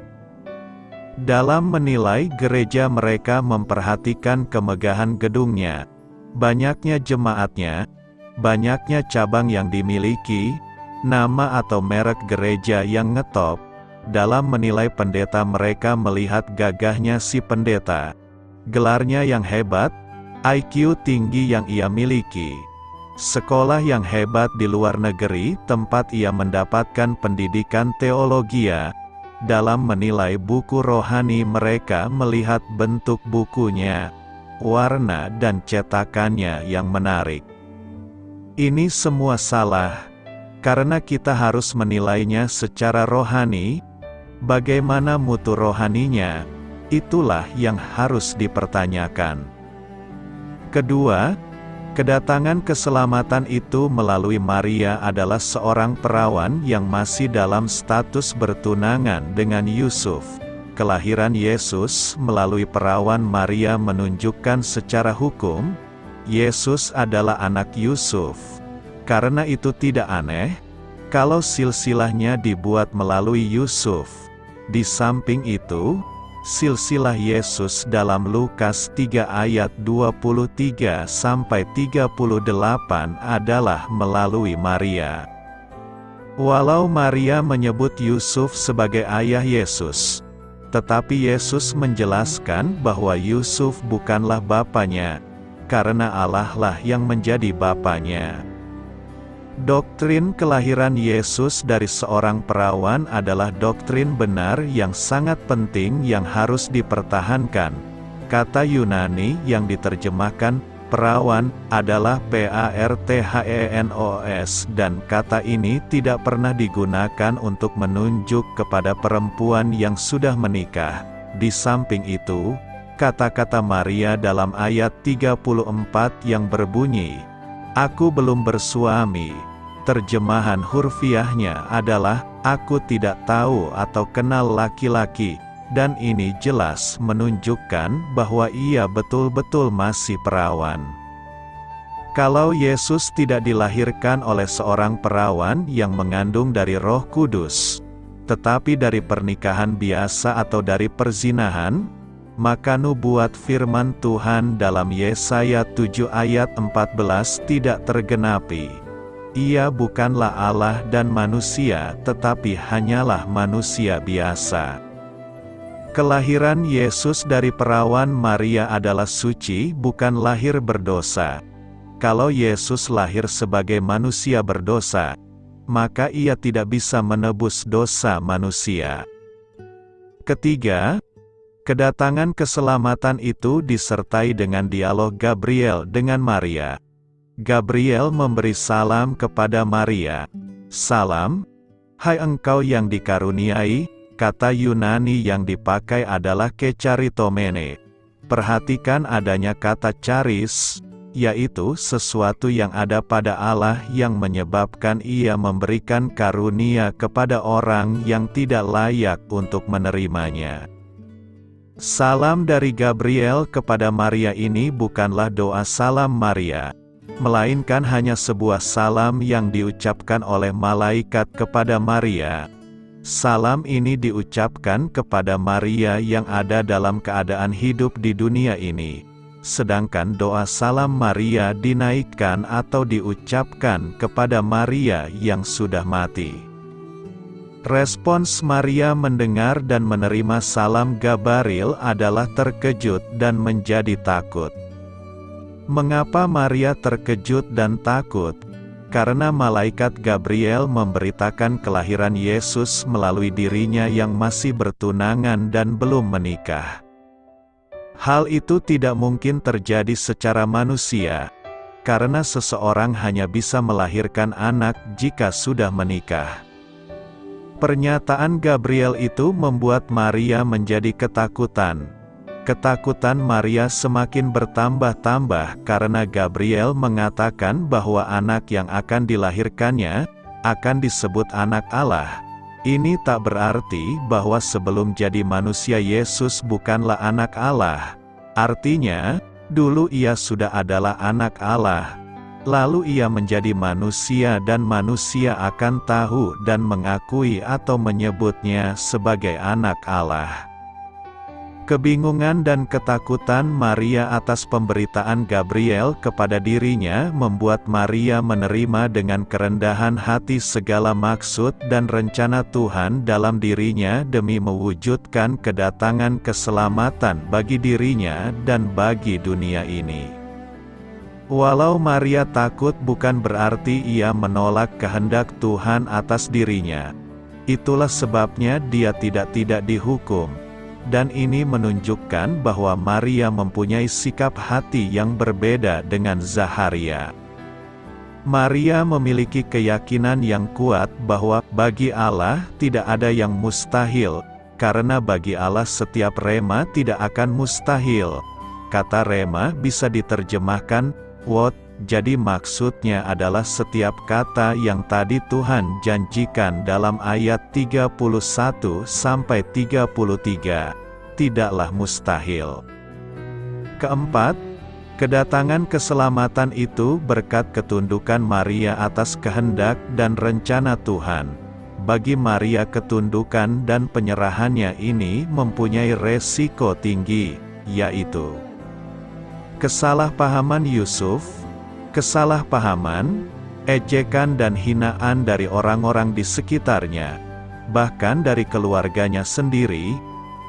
Dalam menilai gereja mereka memperhatikan kemegahan gedungnya, banyaknya jemaatnya, banyaknya cabang yang dimiliki, nama atau merek gereja yang ngetop. Dalam menilai pendeta mereka melihat gagahnya si pendeta, gelarnya yang hebat, IQ tinggi yang ia miliki, sekolah yang hebat di luar negeri tempat ia mendapatkan pendidikan teologia. Dalam menilai buku rohani mereka melihat bentuk bukunya, warna dan cetakannya yang menarik. Ini semua salah, karena kita harus menilainya secara rohani. Bagaimana mutu rohaninya? Itulah yang harus dipertanyakan. Kedua, kedatangan keselamatan itu melalui Maria adalah seorang perawan yang masih dalam status bertunangan dengan Yusuf. Kelahiran Yesus melalui perawan Maria menunjukkan secara hukum, Yesus adalah anak Yusuf. Karena itu tidak aneh, kalau silsilahnya dibuat melalui Yusuf. Di samping itu, silsilah Yesus dalam Lukas 3 ayat 23-38 adalah melalui Maria. Walau Maria menyebut Yusuf sebagai ayah Yesus, tetapi Yesus menjelaskan bahwa Yusuf bukanlah bapanya, karena Allah lah yang menjadi bapanya. Doktrin kelahiran Yesus dari seorang perawan adalah doktrin benar yang sangat penting yang harus dipertahankan. Kata Yunani yang diterjemahkan perawan adalah Parthenos, dan kata ini tidak pernah digunakan untuk menunjuk kepada perempuan yang sudah menikah. Di samping itu, kata-kata Maria dalam ayat 34 yang berbunyi, "Aku belum bersuami," Terjemahan hurfiahnya adalah, "Aku tidak tahu atau kenal laki-laki," dan ini jelas menunjukkan bahwa ia betul-betul masih perawan. Kalau Yesus tidak dilahirkan oleh seorang perawan yang mengandung dari Roh Kudus, tetapi dari pernikahan biasa atau dari perzinahan, maka nubuat firman Tuhan dalam Yesaya 7 ayat 14 tidak tergenapi. Ia bukanlah Allah dan manusia, tetapi hanyalah manusia biasa. Kelahiran Yesus dari perawan Maria adalah suci, bukan lahir berdosa. Kalau Yesus lahir sebagai manusia berdosa, maka ia tidak bisa menebus dosa manusia. Ketiga, kedatangan keselamatan itu disertai dengan dialog Gabriel dengan Maria. Gabriel memberi salam kepada Maria. "Salam, hai engkau yang dikaruniai," kata Yunani yang dipakai adalah kecharitomene. Perhatikan adanya kata charis, yaitu sesuatu yang ada pada Allah yang menyebabkan ia memberikan karunia kepada orang yang tidak layak untuk menerimanya. Salam dari Gabriel kepada Maria ini bukanlah doa salam Maria, melainkan hanya sebuah salam yang diucapkan oleh malaikat kepada Maria. Salam ini diucapkan kepada Maria yang ada dalam keadaan hidup di dunia ini, sedangkan doa salam Maria dinaikkan atau diucapkan kepada Maria yang sudah mati. Respons Maria mendengar dan menerima salam Gabriel adalah terkejut dan menjadi takut. Mengapa Maria terkejut dan takut? Karena malaikat Gabriel memberitakan kelahiran Yesus melalui dirinya yang masih bertunangan dan belum menikah. Hal itu tidak mungkin terjadi secara manusia, karena seseorang hanya bisa melahirkan anak jika sudah menikah. Pernyataan Gabriel itu membuat Maria menjadi ketakutan. Ketakutan Maria semakin bertambah-tambah karena Gabriel mengatakan bahwa anak yang akan dilahirkannya akan disebut anak Allah. Ini tak berarti bahwa sebelum jadi manusia Yesus bukanlah anak Allah. Artinya, dulu ia sudah adalah anak Allah. Lalu ia menjadi manusia dan manusia akan tahu dan mengakui atau menyebutnya sebagai anak Allah. Kebingungan dan ketakutan Maria atas pemberitaan Gabriel kepada dirinya membuat Maria menerima dengan kerendahan hati segala maksud dan rencana Tuhan dalam dirinya demi mewujudkan kedatangan keselamatan bagi dirinya dan bagi dunia ini. Walau Maria takut bukan berarti ia menolak kehendak Tuhan atas dirinya. Itulah sebabnya dia tidak dihukum. Dan ini menunjukkan bahwa Maria mempunyai sikap hati yang berbeda dengan Zakharia. Maria memiliki keyakinan yang kuat bahwa bagi Allah tidak ada yang mustahil, karena bagi Allah setiap rema tidak akan mustahil. Kata rema bisa diterjemahkan what, jadi maksudnya adalah setiap kata yang tadi Tuhan janjikan dalam ayat 31-33, tidaklah mustahil. Keempat, kedatangan keselamatan itu berkat ketundukan Maria atas kehendak dan rencana Tuhan. Bagi Maria ketundukan dan penyerahannya ini mempunyai resiko tinggi, yaitu kesalahpahaman Yusuf, kesalahpahaman, ejekan dan hinaan dari orang-orang di sekitarnya, bahkan dari keluarganya sendiri.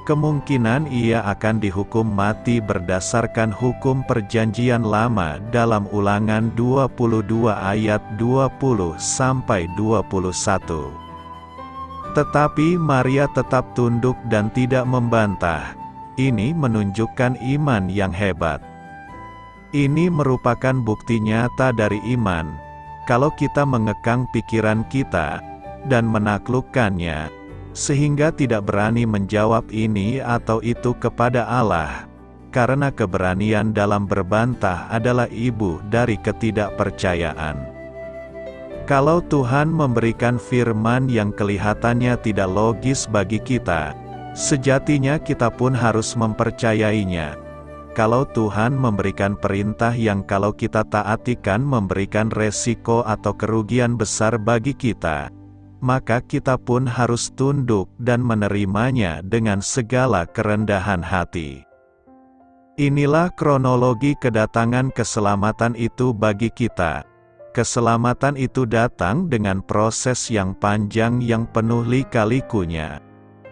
Kemungkinan ia akan dihukum mati berdasarkan hukum perjanjian lama dalam Ulangan 22 ayat 20-21. Tetapi Maria tetap tunduk dan tidak membantah. Ini menunjukkan iman yang hebat. Ini merupakan bukti nyata dari iman. Kalau kita mengekang pikiran kita dan menaklukkannya, sehingga tidak berani menjawab ini atau itu kepada Allah, karena keberanian dalam berbantah adalah ibu dari ketidakpercayaan. Kalau Tuhan memberikan firman yang kelihatannya tidak logis bagi kita, sejatinya kita pun harus mempercayainya. Kalau Tuhan memberikan perintah yang kalau kita taatikan memberikan resiko atau kerugian besar bagi kita, maka kita pun harus tunduk dan menerimanya dengan segala kerendahan hati. Inilah kronologi kedatangan keselamatan itu bagi kita. Keselamatan itu datang dengan proses yang panjang yang penuh lika-likunya.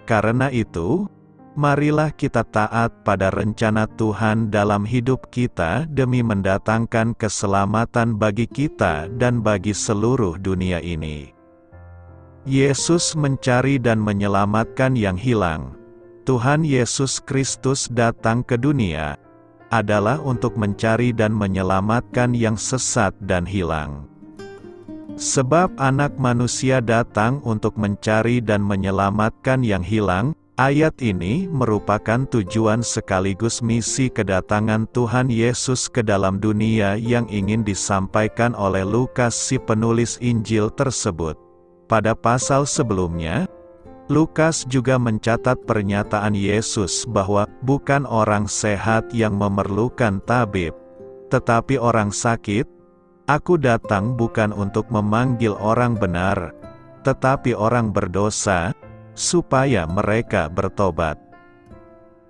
Karena itu, marilah kita taat pada rencana Tuhan dalam hidup kita demi mendatangkan keselamatan bagi kita dan bagi seluruh dunia ini. Yesus mencari dan menyelamatkan yang hilang. Tuhan Yesus Kristus datang ke dunia adalah untuk mencari dan menyelamatkan yang sesat dan hilang. Sebab Anak Manusia datang untuk mencari dan menyelamatkan yang hilang. Ayat ini merupakan tujuan sekaligus misi kedatangan Tuhan Yesus ke dalam dunia yang ingin disampaikan oleh Lukas si penulis Injil tersebut. Pada pasal sebelumnya, Lukas juga mencatat pernyataan Yesus bahwa bukan orang sehat yang memerlukan tabib, tetapi orang sakit. Aku datang bukan untuk memanggil orang benar, tetapi orang berdosa, supaya mereka bertobat.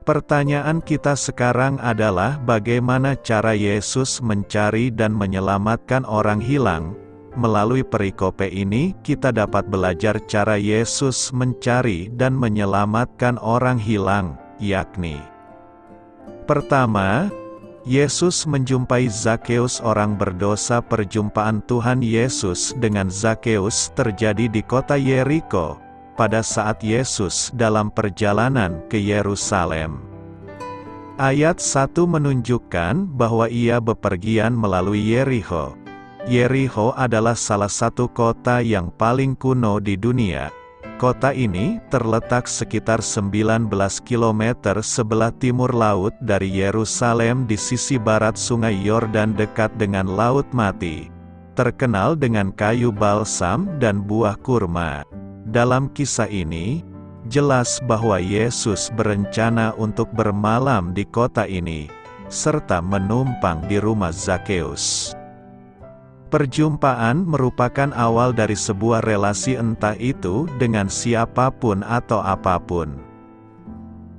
Pertanyaan kita sekarang adalah bagaimana cara Yesus mencari dan menyelamatkan orang hilang. Melalui perikope ini kita dapat belajar cara Yesus mencari dan menyelamatkan orang hilang, yakni: pertama, Yesus menjumpai Zakeus orang berdosa. Perjumpaan Tuhan Yesus dengan Zakeus terjadi di kota Yeriko pada saat Yesus dalam perjalanan ke Yerusalem. Ayat 1 menunjukkan bahwa ia bepergian melalui Yerikho. Yerikho adalah salah satu kota yang paling kuno di dunia. Kota ini terletak sekitar 19 km sebelah timur laut dari Yerusalem di sisi barat Sungai Yordan dekat dengan Laut Mati. Terkenal dengan kayu balsam dan buah kurma. Dalam kisah ini, jelas bahwa Yesus berencana untuk bermalam di kota ini, serta menumpang di rumah Zakeus. Perjumpaan merupakan awal dari sebuah relasi entah itu dengan siapapun atau apapun.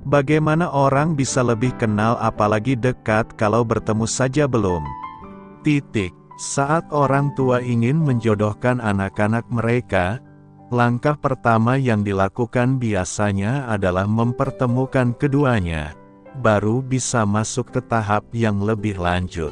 Bagaimana orang bisa lebih kenal apalagi dekat kalau bertemu saja belum? Saat orang tua ingin menjodohkan anak-anak mereka, langkah pertama yang dilakukan biasanya adalah mempertemukan keduanya, baru bisa masuk ke tahap yang lebih lanjut.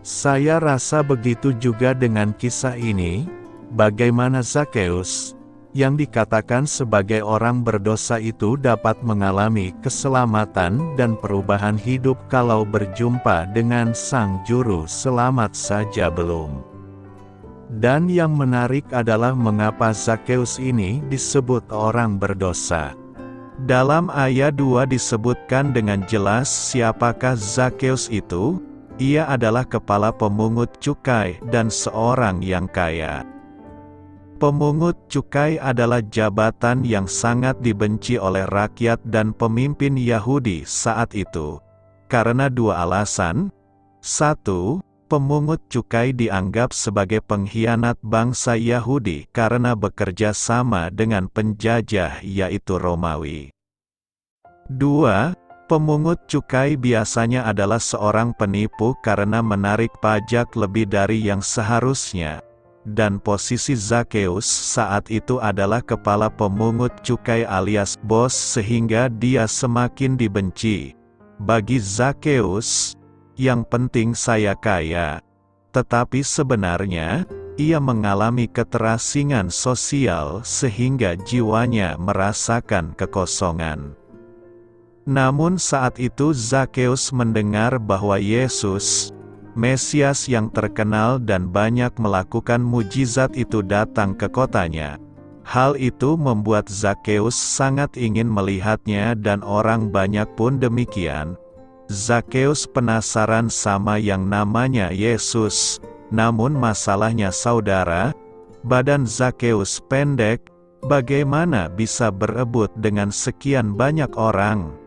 Saya rasa begitu juga dengan kisah ini, bagaimana Zakeus, yang dikatakan sebagai orang berdosa itu dapat mengalami keselamatan dan perubahan hidup kalau berjumpa dengan Sang Juru Selamat saja belum. Dan yang menarik adalah mengapa Zakeus ini disebut orang berdosa. Dalam ayat 2 disebutkan dengan jelas siapakah Zakeus itu. Ia adalah kepala pemungut cukai dan seorang yang kaya. Pemungut cukai adalah jabatan yang sangat dibenci oleh rakyat dan pemimpin Yahudi saat itu. Karena dua alasan. 1. Pemungut cukai dianggap sebagai pengkhianat bangsa Yahudi karena bekerja sama dengan penjajah yaitu Romawi. 2. Pemungut cukai biasanya adalah seorang penipu karena menarik pajak lebih dari yang seharusnya. Dan posisi Zakeus saat itu adalah kepala pemungut cukai alias bos sehingga dia semakin dibenci. Bagi Zakeus, yang penting saya kaya. Tetapi sebenarnya, ia mengalami keterasingan sosial sehingga jiwanya merasakan kekosongan. Namun saat itu Zakeus mendengar bahwa Yesus, Mesias yang terkenal dan banyak melakukan mujizat itu datang ke kotanya. Hal itu membuat Zakeus sangat ingin melihatnya dan orang banyak pun demikian. Zakeus penasaran sama yang namanya Yesus, Namun masalahnya saudara, badan Zakeus pendek, bagaimana bisa berebut dengan sekian banyak orang?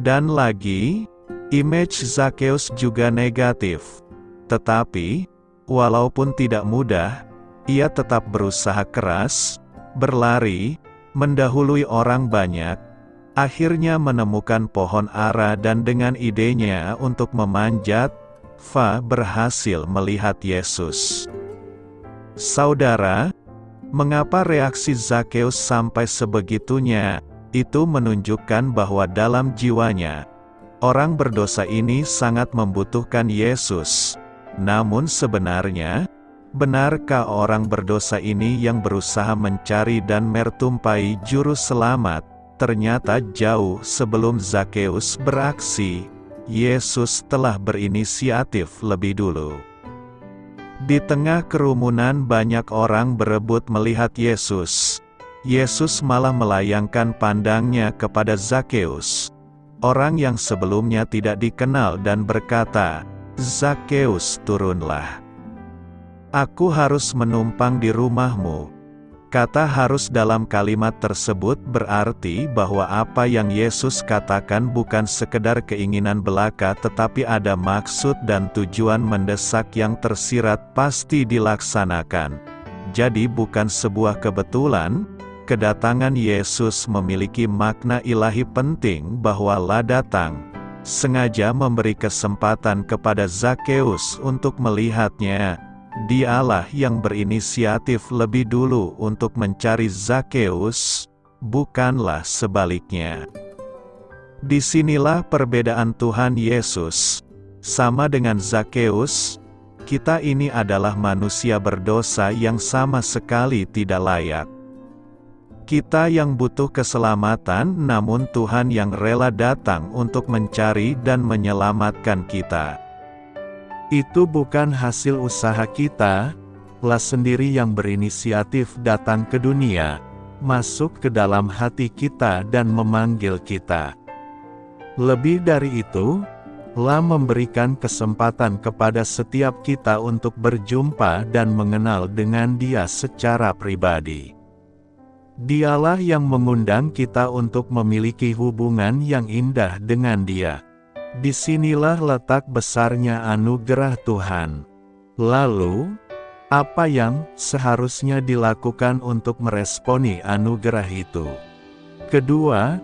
Dan lagi, image Zakeus juga negatif. Tetapi, walaupun tidak mudah, ia tetap berusaha keras, berlari, mendahului orang banyak, akhirnya menemukan pohon ara dan dengan idenya untuk memanjat, berhasil melihat Yesus. Saudara, mengapa reaksi Zakeus sampai sebegitunya? Itu menunjukkan bahwa dalam jiwanya, orang berdosa ini sangat membutuhkan Yesus. Namun sebenarnya, benarkah orang berdosa ini yang berusaha mencari dan mertumpai juru selamat? Ternyata jauh sebelum Zakeus beraksi, Yesus telah berinisiatif lebih dulu. Di tengah kerumunan banyak orang berebut melihat Yesus. Yesus malah melayangkan pandangnya kepada Zakeus, orang yang sebelumnya tidak dikenal, dan berkata, "Zakeus, turunlah. Aku harus menumpang di rumahmu." Kata harus dalam kalimat tersebut berarti bahwa apa yang Yesus katakan bukan sekedar keinginan belaka tetapi ada maksud dan tujuan mendesak yang tersirat pasti dilaksanakan. Jadi bukan sebuah kebetulan, kedatangan Yesus memiliki makna ilahi penting bahwa Allah datang, sengaja memberi kesempatan kepada Zakeus untuk melihatnya. Dialah yang berinisiatif lebih dulu untuk mencari Zakeus, bukanlah sebaliknya. Disinilah perbedaan Tuhan Yesus. Sama dengan Zakeus, kita ini adalah manusia berdosa yang sama sekali tidak layak. Kita yang butuh keselamatan, namun Tuhan yang rela datang untuk mencari dan menyelamatkan kita. Itu bukan hasil usaha kita, Allah sendiri yang berinisiatif datang ke dunia, masuk ke dalam hati kita dan memanggil kita. Lebih dari itu, Allah memberikan kesempatan kepada setiap kita untuk berjumpa dan mengenal dengan Dia secara pribadi. Dialah yang mengundang kita untuk memiliki hubungan yang indah dengan Dia. Disinilah letak besarnya anugerah Tuhan. Lalu, apa yang seharusnya dilakukan untuk meresponi anugerah itu? Kedua,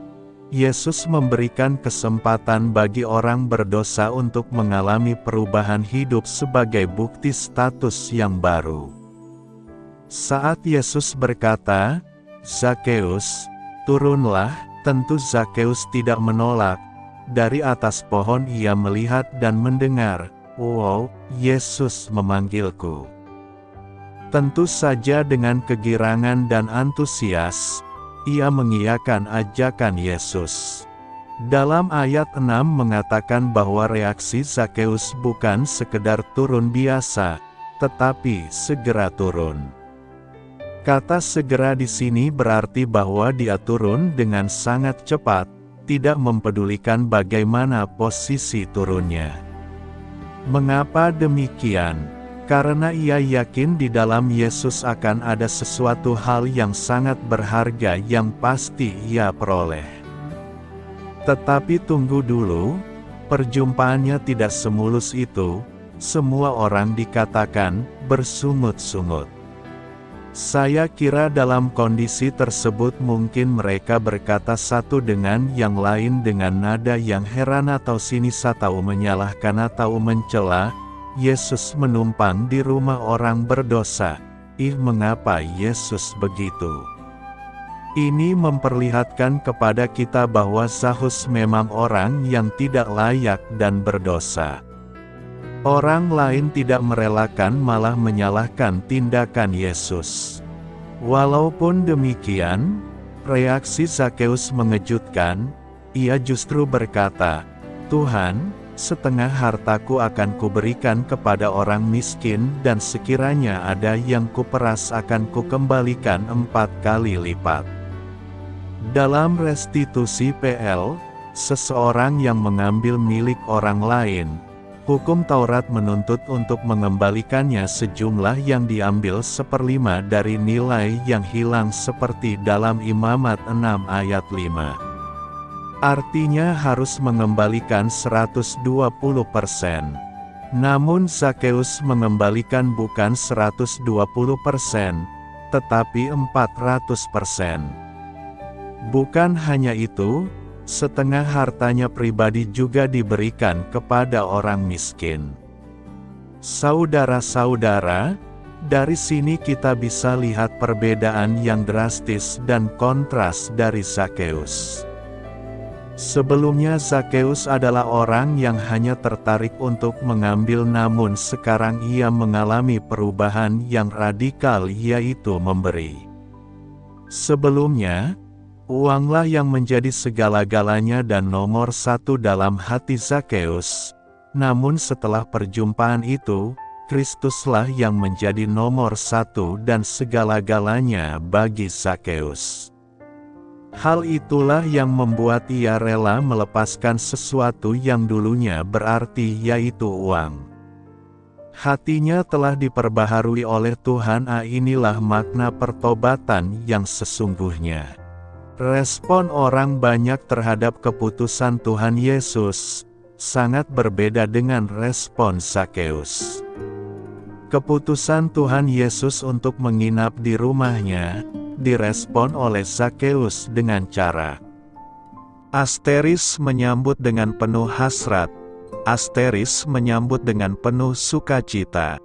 Yesus memberikan kesempatan bagi orang berdosa untuk mengalami perubahan hidup sebagai bukti status yang baru. Saat Yesus berkata, "Zakeus, turunlah," tentu Zakeus tidak menolak. Dari atas pohon ia melihat dan mendengar, "Wow, Yesus memanggilku." Tentu saja dengan kegirangan dan antusias, ia mengiyakan ajakan Yesus. Dalam ayat 6 mengatakan bahwa reaksi Zakeus bukan sekedar turun biasa, tetapi segera turun. Kata segera di sini berarti bahwa dia turun dengan sangat cepat, tidak mempedulikan bagaimana posisi turunnya. Mengapa demikian? Karena ia yakin di dalam Yesus akan ada sesuatu hal yang sangat berharga yang pasti ia peroleh. Tetapi tunggu dulu, perjumpaannya tidak semulus itu. Semua orang dikatakan bersungut-sungut. Saya kira dalam kondisi tersebut mungkin mereka berkata satu dengan yang lain dengan nada yang heran atau sinis atau menyalahkan atau mencela, "Yesus menumpang di rumah orang berdosa. Mengapa Yesus begitu?" Ini memperlihatkan kepada kita bahwa Zakeus memang orang yang tidak layak dan berdosa. Orang lain tidak merelakan, malah menyalahkan tindakan Yesus. Walaupun demikian, reaksi Zakeus mengejutkan. Ia justru berkata, "Tuhan, setengah hartaku akan kuberikan kepada orang miskin dan sekiranya ada yang kuperas akan kukembalikan 4 kali lipat." Dalam restitusi PL, seseorang yang mengambil milik orang lain, Hukum Taurat menuntut untuk mengembalikannya sejumlah yang diambil 1/5 dari nilai yang hilang seperti dalam Imamat 6 ayat 5. Artinya harus mengembalikan 120%. Namun Zakeus mengembalikan bukan 120%, tetapi 400%. Bukan hanya itu, setengah hartanya pribadi juga diberikan kepada orang miskin. Saudara-saudara, dari sini kita bisa lihat perbedaan yang drastis dan kontras dari Zakeus. Sebelumnya Zakeus adalah orang yang hanya tertarik untuk mengambil, namun sekarang ia mengalami perubahan yang radikal, yaitu memberi. Sebelumnya, uanglah yang menjadi segala-galanya dan nomor satu dalam hati Zakeus. Namun setelah perjumpaan itu, Kristuslah yang menjadi nomor satu dan segala-galanya bagi Zakeus. Hal itulah yang membuat ia rela melepaskan sesuatu yang dulunya berarti, yaitu uang. Hatinya telah diperbaharui oleh Tuhan. Inilah makna pertobatan yang sesungguhnya. Respon orang banyak terhadap keputusan Tuhan Yesus sangat berbeda dengan respon Zakeus. Keputusan Tuhan Yesus untuk menginap di rumahnya direspon oleh Zakeus dengan cara menyambut dengan penuh hasrat, menyambut dengan penuh sukacita.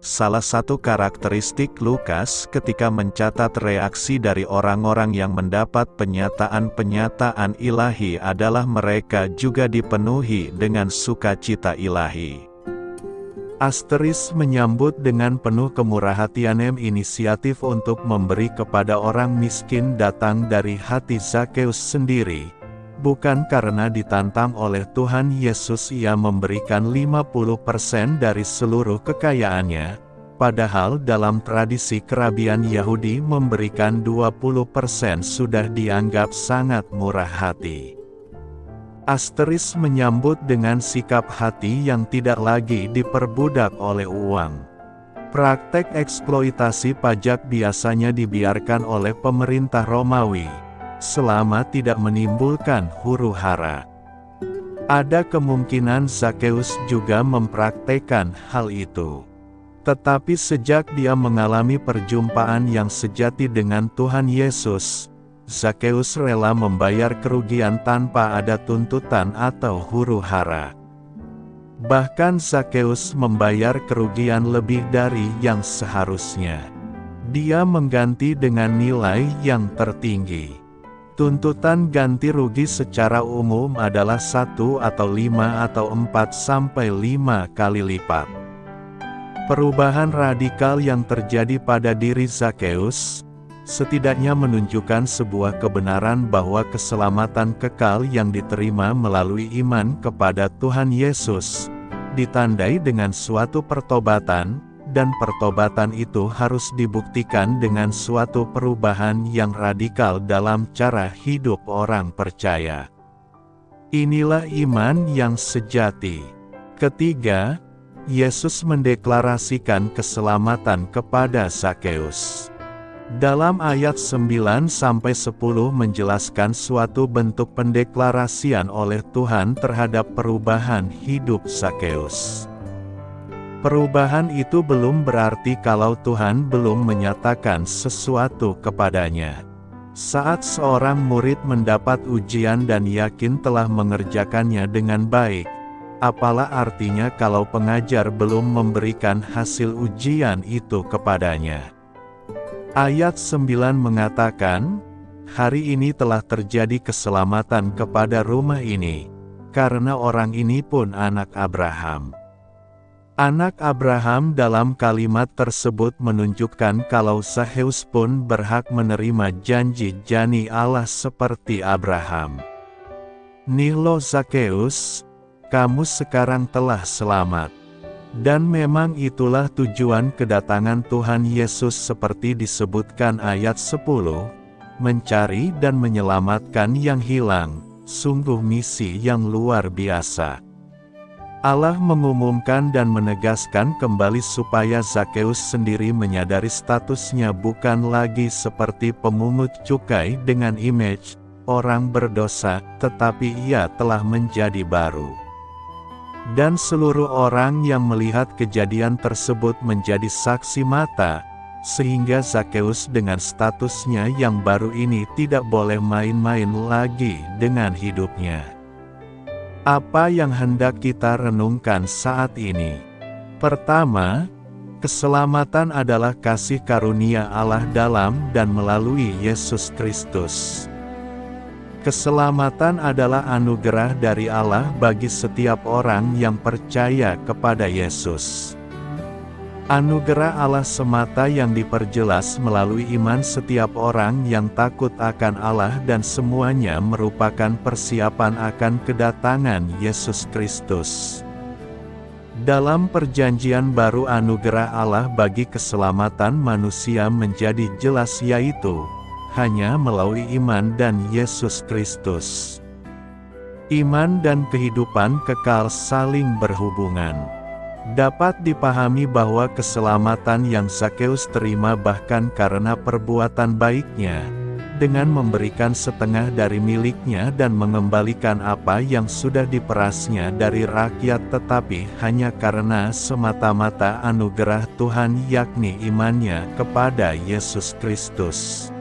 Salah satu karakteristik Lukas ketika mencatat reaksi dari orang-orang yang mendapat penyataan-penyataan ilahi adalah mereka juga dipenuhi dengan sukacita ilahi. Menyambut dengan penuh kemurahatianem. Inisiatif untuk memberi kepada orang miskin datang dari hati Zakeus sendiri. Bukan karena ditantang oleh Tuhan Yesus ia memberikan 50% dari seluruh kekayaannya, padahal dalam tradisi kerabian Yahudi memberikan 20% sudah dianggap sangat murah hati. Menyambut dengan sikap hati yang tidak lagi diperbudak oleh uang. Praktek eksploitasi pajak biasanya dibiarkan oleh pemerintah Romawi, selama tidak menimbulkan huru-hara. Ada kemungkinan Zakeus juga mempraktekkan hal itu. Tetapi sejak dia mengalami perjumpaan yang sejati dengan Tuhan Yesus, Zakeus rela membayar kerugian tanpa ada tuntutan atau huru-hara. Bahkan Zakeus membayar kerugian lebih dari yang seharusnya. Dia mengganti dengan nilai yang tertinggi. Tuntutan ganti rugi secara umum adalah 1 atau 5 atau 4 sampai 5 kali lipat. Perubahan radikal yang terjadi pada diri Zakeus setidaknya menunjukkan sebuah kebenaran bahwa keselamatan kekal yang diterima melalui iman kepada Tuhan Yesus ditandai dengan suatu pertobatan, dan pertobatan itu harus dibuktikan dengan suatu perubahan yang radikal dalam cara hidup orang percaya. Inilah iman yang sejati. Ketiga, Yesus mendeklarasikan keselamatan kepada Zakeus. Dalam ayat 9-10 menjelaskan suatu bentuk pendeklarasian oleh Tuhan terhadap perubahan hidup Zakeus. Perubahan itu belum berarti kalau Tuhan belum menyatakan sesuatu kepadanya. Saat seorang murid mendapat ujian dan yakin telah mengerjakannya dengan baik, apalah artinya kalau pengajar belum memberikan hasil ujian itu kepadanya? Ayat 9 mengatakan, "Hari ini telah terjadi keselamatan kepada rumah ini, karena orang ini pun anak Abraham." Anak Abraham dalam kalimat tersebut menunjukkan kalau Zakeus pun berhak menerima janji-janji Allah seperti Abraham. "Nihlo Zakeus, kamu sekarang telah selamat." Dan memang itulah tujuan kedatangan Tuhan Yesus seperti disebutkan ayat 10, mencari dan menyelamatkan yang hilang, sungguh misi yang luar biasa. Allah mengumumkan dan menegaskan kembali supaya Zakeus sendiri menyadari statusnya bukan lagi seperti pemungut cukai dengan image orang berdosa, tetapi ia telah menjadi baru. Dan seluruh orang yang melihat kejadian tersebut menjadi saksi mata, sehingga Zakeus dengan statusnya yang baru ini tidak boleh main-main lagi dengan hidupnya. Apa yang hendak kita renungkan saat ini? Pertama, keselamatan adalah kasih karunia Allah dalam dan melalui Yesus Kristus. Keselamatan adalah anugerah dari Allah bagi setiap orang yang percaya kepada Yesus. Anugerah Allah semata yang diperjelas melalui iman setiap orang yang takut akan Allah dan semuanya merupakan persiapan akan kedatangan Yesus Kristus. Dalam perjanjian baru anugerah Allah bagi keselamatan manusia menjadi jelas, yaitu hanya melalui iman dan Yesus Kristus. Iman dan kehidupan kekal saling berhubungan. Dapat dipahami bahwa keselamatan yang Zakeus terima bahkan karena perbuatan baiknya, dengan memberikan setengah dari miliknya dan mengembalikan apa yang sudah diperasnya dari rakyat, tetapi hanya karena semata-mata anugerah Tuhan, yakni imannya kepada Yesus Kristus.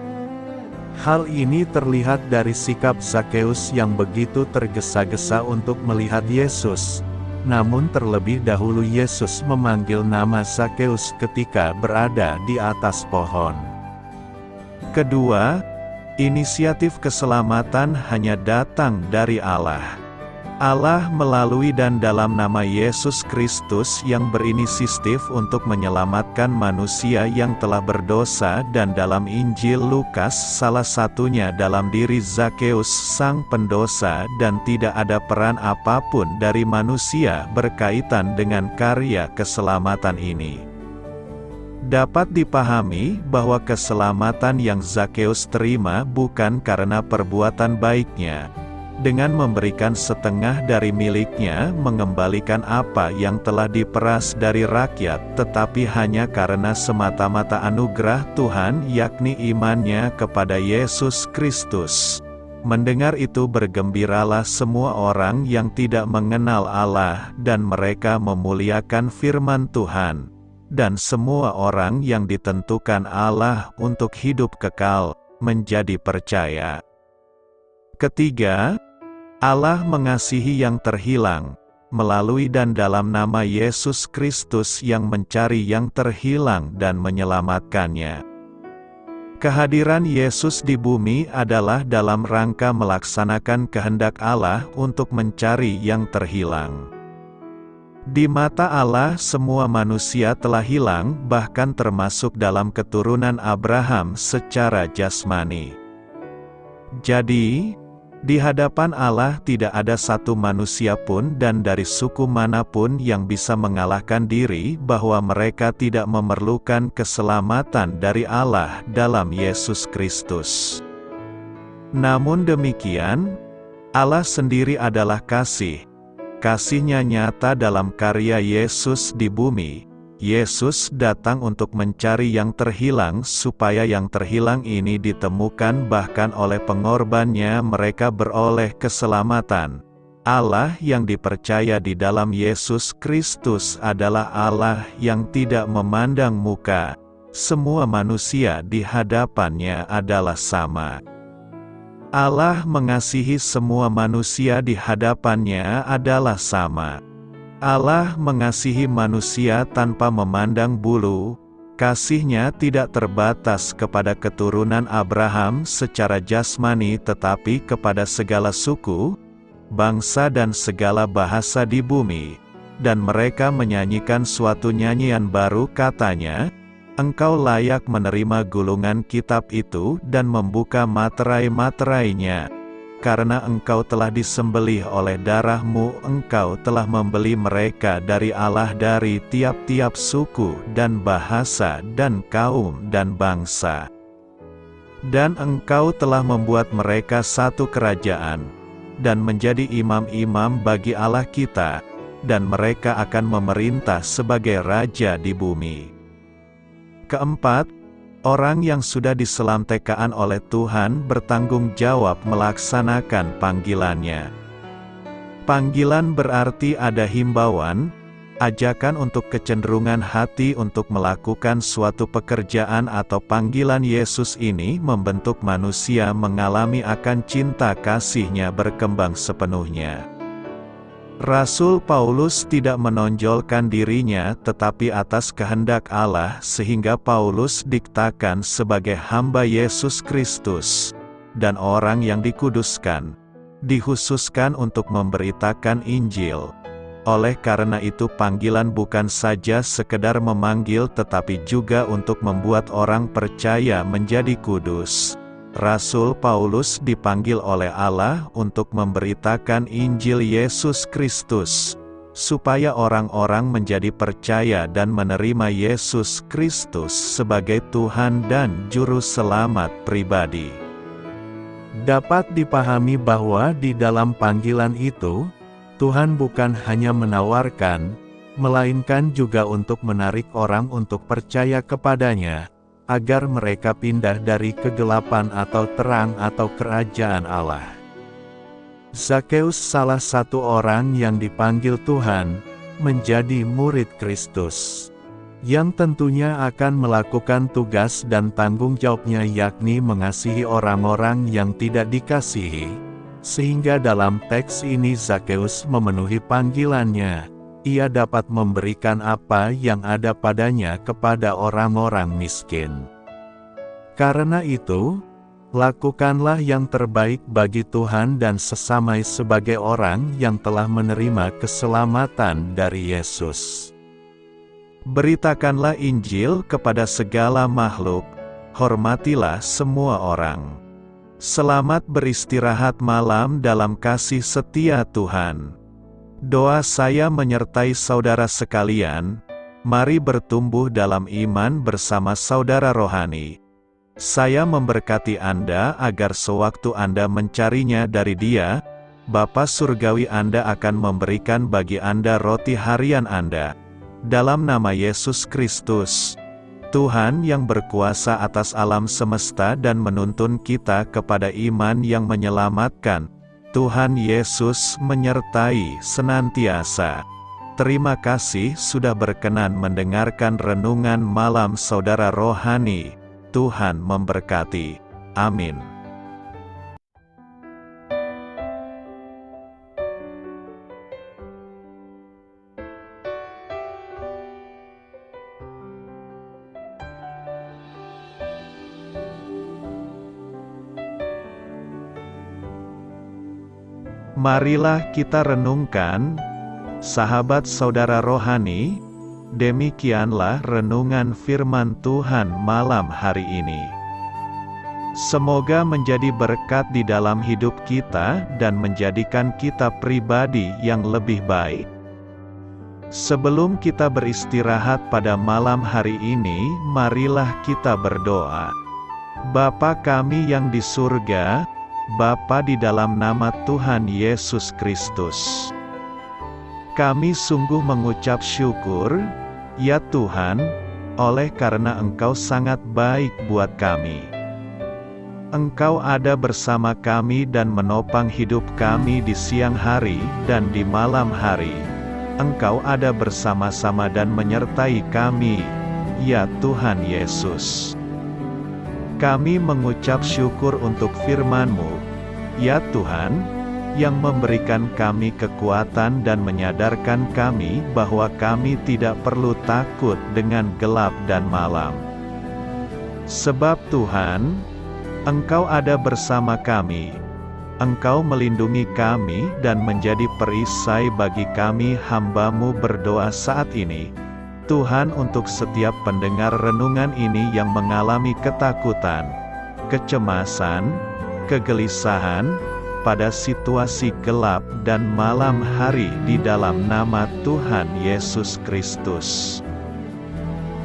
Hal ini terlihat dari sikap Zakeus yang begitu tergesa-gesa untuk melihat Yesus. Namun terlebih dahulu Yesus memanggil nama Zakeus ketika berada di atas pohon. Kedua, inisiatif keselamatan hanya datang dari Allah. Allah melalui dan dalam nama Yesus Kristus yang berinisiatif untuk menyelamatkan manusia yang telah berdosa, dan dalam Injil Lukas salah satunya dalam diri Zakeus sang pendosa, dan tidak ada peran apapun dari manusia berkaitan dengan karya keselamatan ini. Dapat dipahami bahwa keselamatan yang Zakeus terima bukan karena perbuatan baiknya, dengan memberikan setengah dari miliknya, mengembalikan apa yang telah diperas dari rakyat, tetapi hanya karena semata-mata anugerah Tuhan, yakni imannya kepada Yesus Kristus. Mendengar itu bergembiralah semua orang yang tidak mengenal Allah, dan mereka memuliakan firman Tuhan. Dan semua orang yang ditentukan Allah untuk hidup kekal, menjadi percaya. Ketiga, Allah mengasihi yang terhilang, melalui dan dalam nama Yesus Kristus yang mencari yang terhilang dan menyelamatkannya. Kehadiran Yesus di bumi adalah dalam rangka melaksanakan kehendak Allah untuk mencari yang terhilang. Di mata Allah semua manusia telah hilang, bahkan termasuk dalam keturunan Abraham secara jasmani. Jadi, di hadapan Allah tidak ada satu manusia pun dan dari suku manapun yang bisa mengalahkan diri bahwa mereka tidak memerlukan keselamatan dari Allah dalam Yesus Kristus. Namun demikian, Allah sendiri adalah kasih. Kasih-Nya nyata dalam karya Yesus di bumi. Yesus datang untuk mencari yang terhilang supaya yang terhilang ini ditemukan, bahkan oleh pengorbanannya mereka beroleh keselamatan. Allah yang dipercaya di dalam Yesus Kristus adalah Allah yang tidak memandang muka. Semua manusia di hadapannya adalah sama. Allah mengasihi semua manusia di hadapannya adalah sama. Allah mengasihi manusia tanpa memandang bulu. Kasih-Nya tidak terbatas kepada keturunan Abraham secara jasmani, tetapi kepada segala suku, bangsa dan segala bahasa di bumi. Dan mereka menyanyikan suatu nyanyian baru, katanya, "Engkau layak menerima gulungan kitab itu dan membuka materai-materainya. Karena engkau telah disembelih oleh darah-Mu, engkau telah membeli mereka dari Allah dari tiap-tiap suku dan bahasa dan kaum dan bangsa. Dan engkau telah membuat mereka satu kerajaan, dan menjadi imam-imam bagi Allah kita. dan mereka akan memerintah sebagai raja di bumi. Keempat, orang yang sudah diselamtekaan oleh Tuhan bertanggung jawab melaksanakan panggilannya. Panggilan berarti ada himbauan, ajakan untuk kecenderungan hati untuk melakukan suatu pekerjaan atau panggilan Yesus ini membentuk manusia mengalami akan cinta kasih-Nya berkembang sepenuhnya. Rasul Paulus tidak menonjolkan dirinya tetapi atas kehendak Allah sehingga Paulus diktakan sebagai hamba Yesus Kristus, dan orang yang dikuduskan, dikhususkan untuk memberitakan Injil. Oleh karena itu panggilan bukan saja sekedar memanggil tetapi juga untuk membuat orang percaya menjadi kudus. Rasul Paulus dipanggil oleh Allah untuk memberitakan Injil Yesus Kristus, supaya orang-orang menjadi percaya dan menerima Yesus Kristus sebagai Tuhan dan Juru Selamat pribadi. Dapat dipahami bahwa di dalam panggilan itu, Tuhan bukan hanya menawarkan, melainkan juga untuk menarik orang untuk percaya kepadanya, agar mereka pindah dari kegelapan atau terang atau kerajaan Allah. Zakheus salah satu orang yang dipanggil Tuhan, menjadi murid Kristus, yang tentunya akan melakukan tugas dan tanggung jawabnya yakni mengasihi orang-orang yang tidak dikasihi, sehingga dalam teks ini Zakheus memenuhi panggilannya. Ia dapat memberikan apa yang ada padanya kepada orang-orang miskin. Karena itu, lakukanlah yang terbaik bagi Tuhan dan sesama sebagai orang yang telah menerima keselamatan dari Yesus. Beritakanlah Injil kepada segala makhluk, hormatilah semua orang. Selamat beristirahat malam dalam kasih setia Tuhan. Doa saya menyertai saudara sekalian, mari bertumbuh dalam iman bersama saudara rohani. Saya memberkati Anda agar sewaktu Anda mencarinya dari Dia, Bapa Surgawi Anda akan memberikan bagi Anda roti harian Anda. Dalam nama Yesus Kristus, Tuhan yang berkuasa atas alam semesta dan menuntun kita kepada iman yang menyelamatkan, Tuhan Yesus menyertai senantiasa. Terima kasih sudah berkenan mendengarkan renungan malam saudara rohani. Tuhan memberkati. Amin. Marilah kita renungkan, sahabat saudara rohani, demikianlah renungan firman Tuhan malam hari ini. Semoga menjadi berkat di dalam hidup kita dan menjadikan kita pribadi yang lebih baik. Sebelum kita beristirahat pada malam hari ini, marilah kita berdoa. Bapa kami yang di surga, Bapa di dalam nama Tuhan Yesus Kristus, kami sungguh mengucap syukur, ya Tuhan, oleh karena Engkau sangat baik buat kami. Engkau ada bersama kami dan menopang hidup kami di siang hari dan di malam hari. Engkau ada bersama-sama dan menyertai kami, ya Tuhan Yesus. Kami mengucap syukur untuk firman-Mu, ya Tuhan, yang memberikan kami kekuatan dan menyadarkan kami bahwa kami tidak perlu takut dengan gelap dan malam. Sebab Tuhan, Engkau ada bersama kami. Engkau melindungi kami dan menjadi perisai bagi kami hamba-Mu berdoa saat ini. Tuhan, untuk setiap pendengar renungan ini yang mengalami ketakutan, kecemasan, kegelisahan, pada situasi gelap dan malam hari di dalam nama Tuhan Yesus Kristus.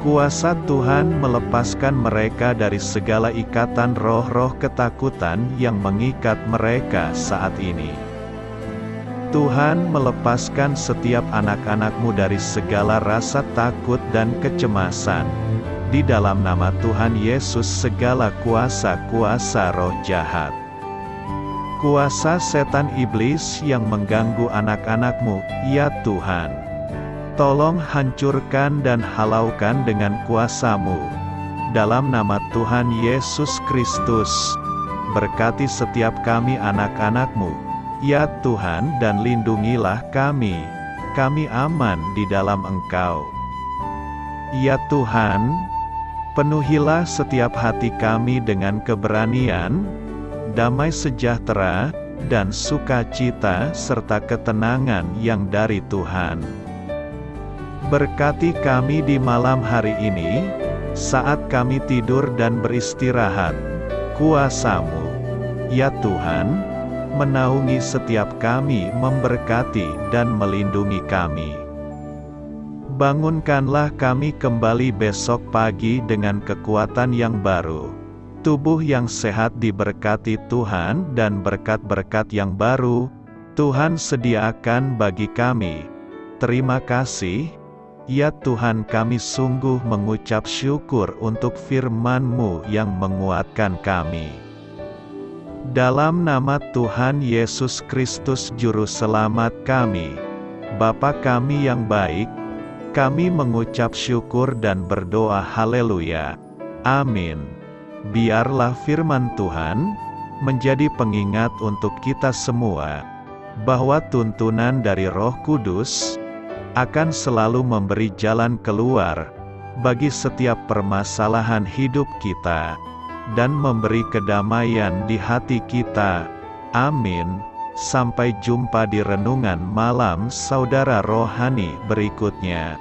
Kuasa Tuhan melepaskan mereka dari segala ikatan roh-roh ketakutan yang mengikat mereka saat ini. Tuhan melepaskan setiap anak-anak-Mu dari segala rasa takut dan kecemasan. Di dalam nama Tuhan Yesus segala kuasa-kuasa roh jahat, kuasa setan iblis yang mengganggu anak-anak-Mu, ya Tuhan, tolong hancurkan dan halaukan dengan kuasa-Mu. Dalam nama Tuhan Yesus Kristus, berkati setiap kami anak-anak-Mu, ya Tuhan, dan lindungilah kami aman di dalam Engkau. Ya Tuhan, penuhilah setiap hati kami dengan keberanian, damai sejahtera, dan sukacita serta ketenangan yang dari Tuhan. Berkati kami di malam hari ini, saat kami tidur dan beristirahat, kuasa-Mu, ya Tuhan, menaungi setiap kami, memberkati dan melindungi kami. Bangunkanlah kami kembali besok pagi dengan kekuatan yang baru, tubuh yang sehat diberkati Tuhan, dan berkat-berkat yang baru Tuhan sediakan bagi kami. Terima kasih, ya Tuhan, kami sungguh mengucap syukur untuk firman-Mu yang menguatkan kami. Dalam nama Tuhan Yesus Kristus Juru Selamat kami, Bapa kami yang baik, kami mengucap syukur dan berdoa haleluya. Amin. Biarlah firman Tuhan menjadi pengingat untuk kita semua, bahwa tuntunan dari Roh Kudus akan selalu memberi jalan keluar bagi setiap permasalahan hidup kita, dan memberi kedamaian di hati kita. Amin. Sampai jumpa di renungan malam saudara rohani berikutnya.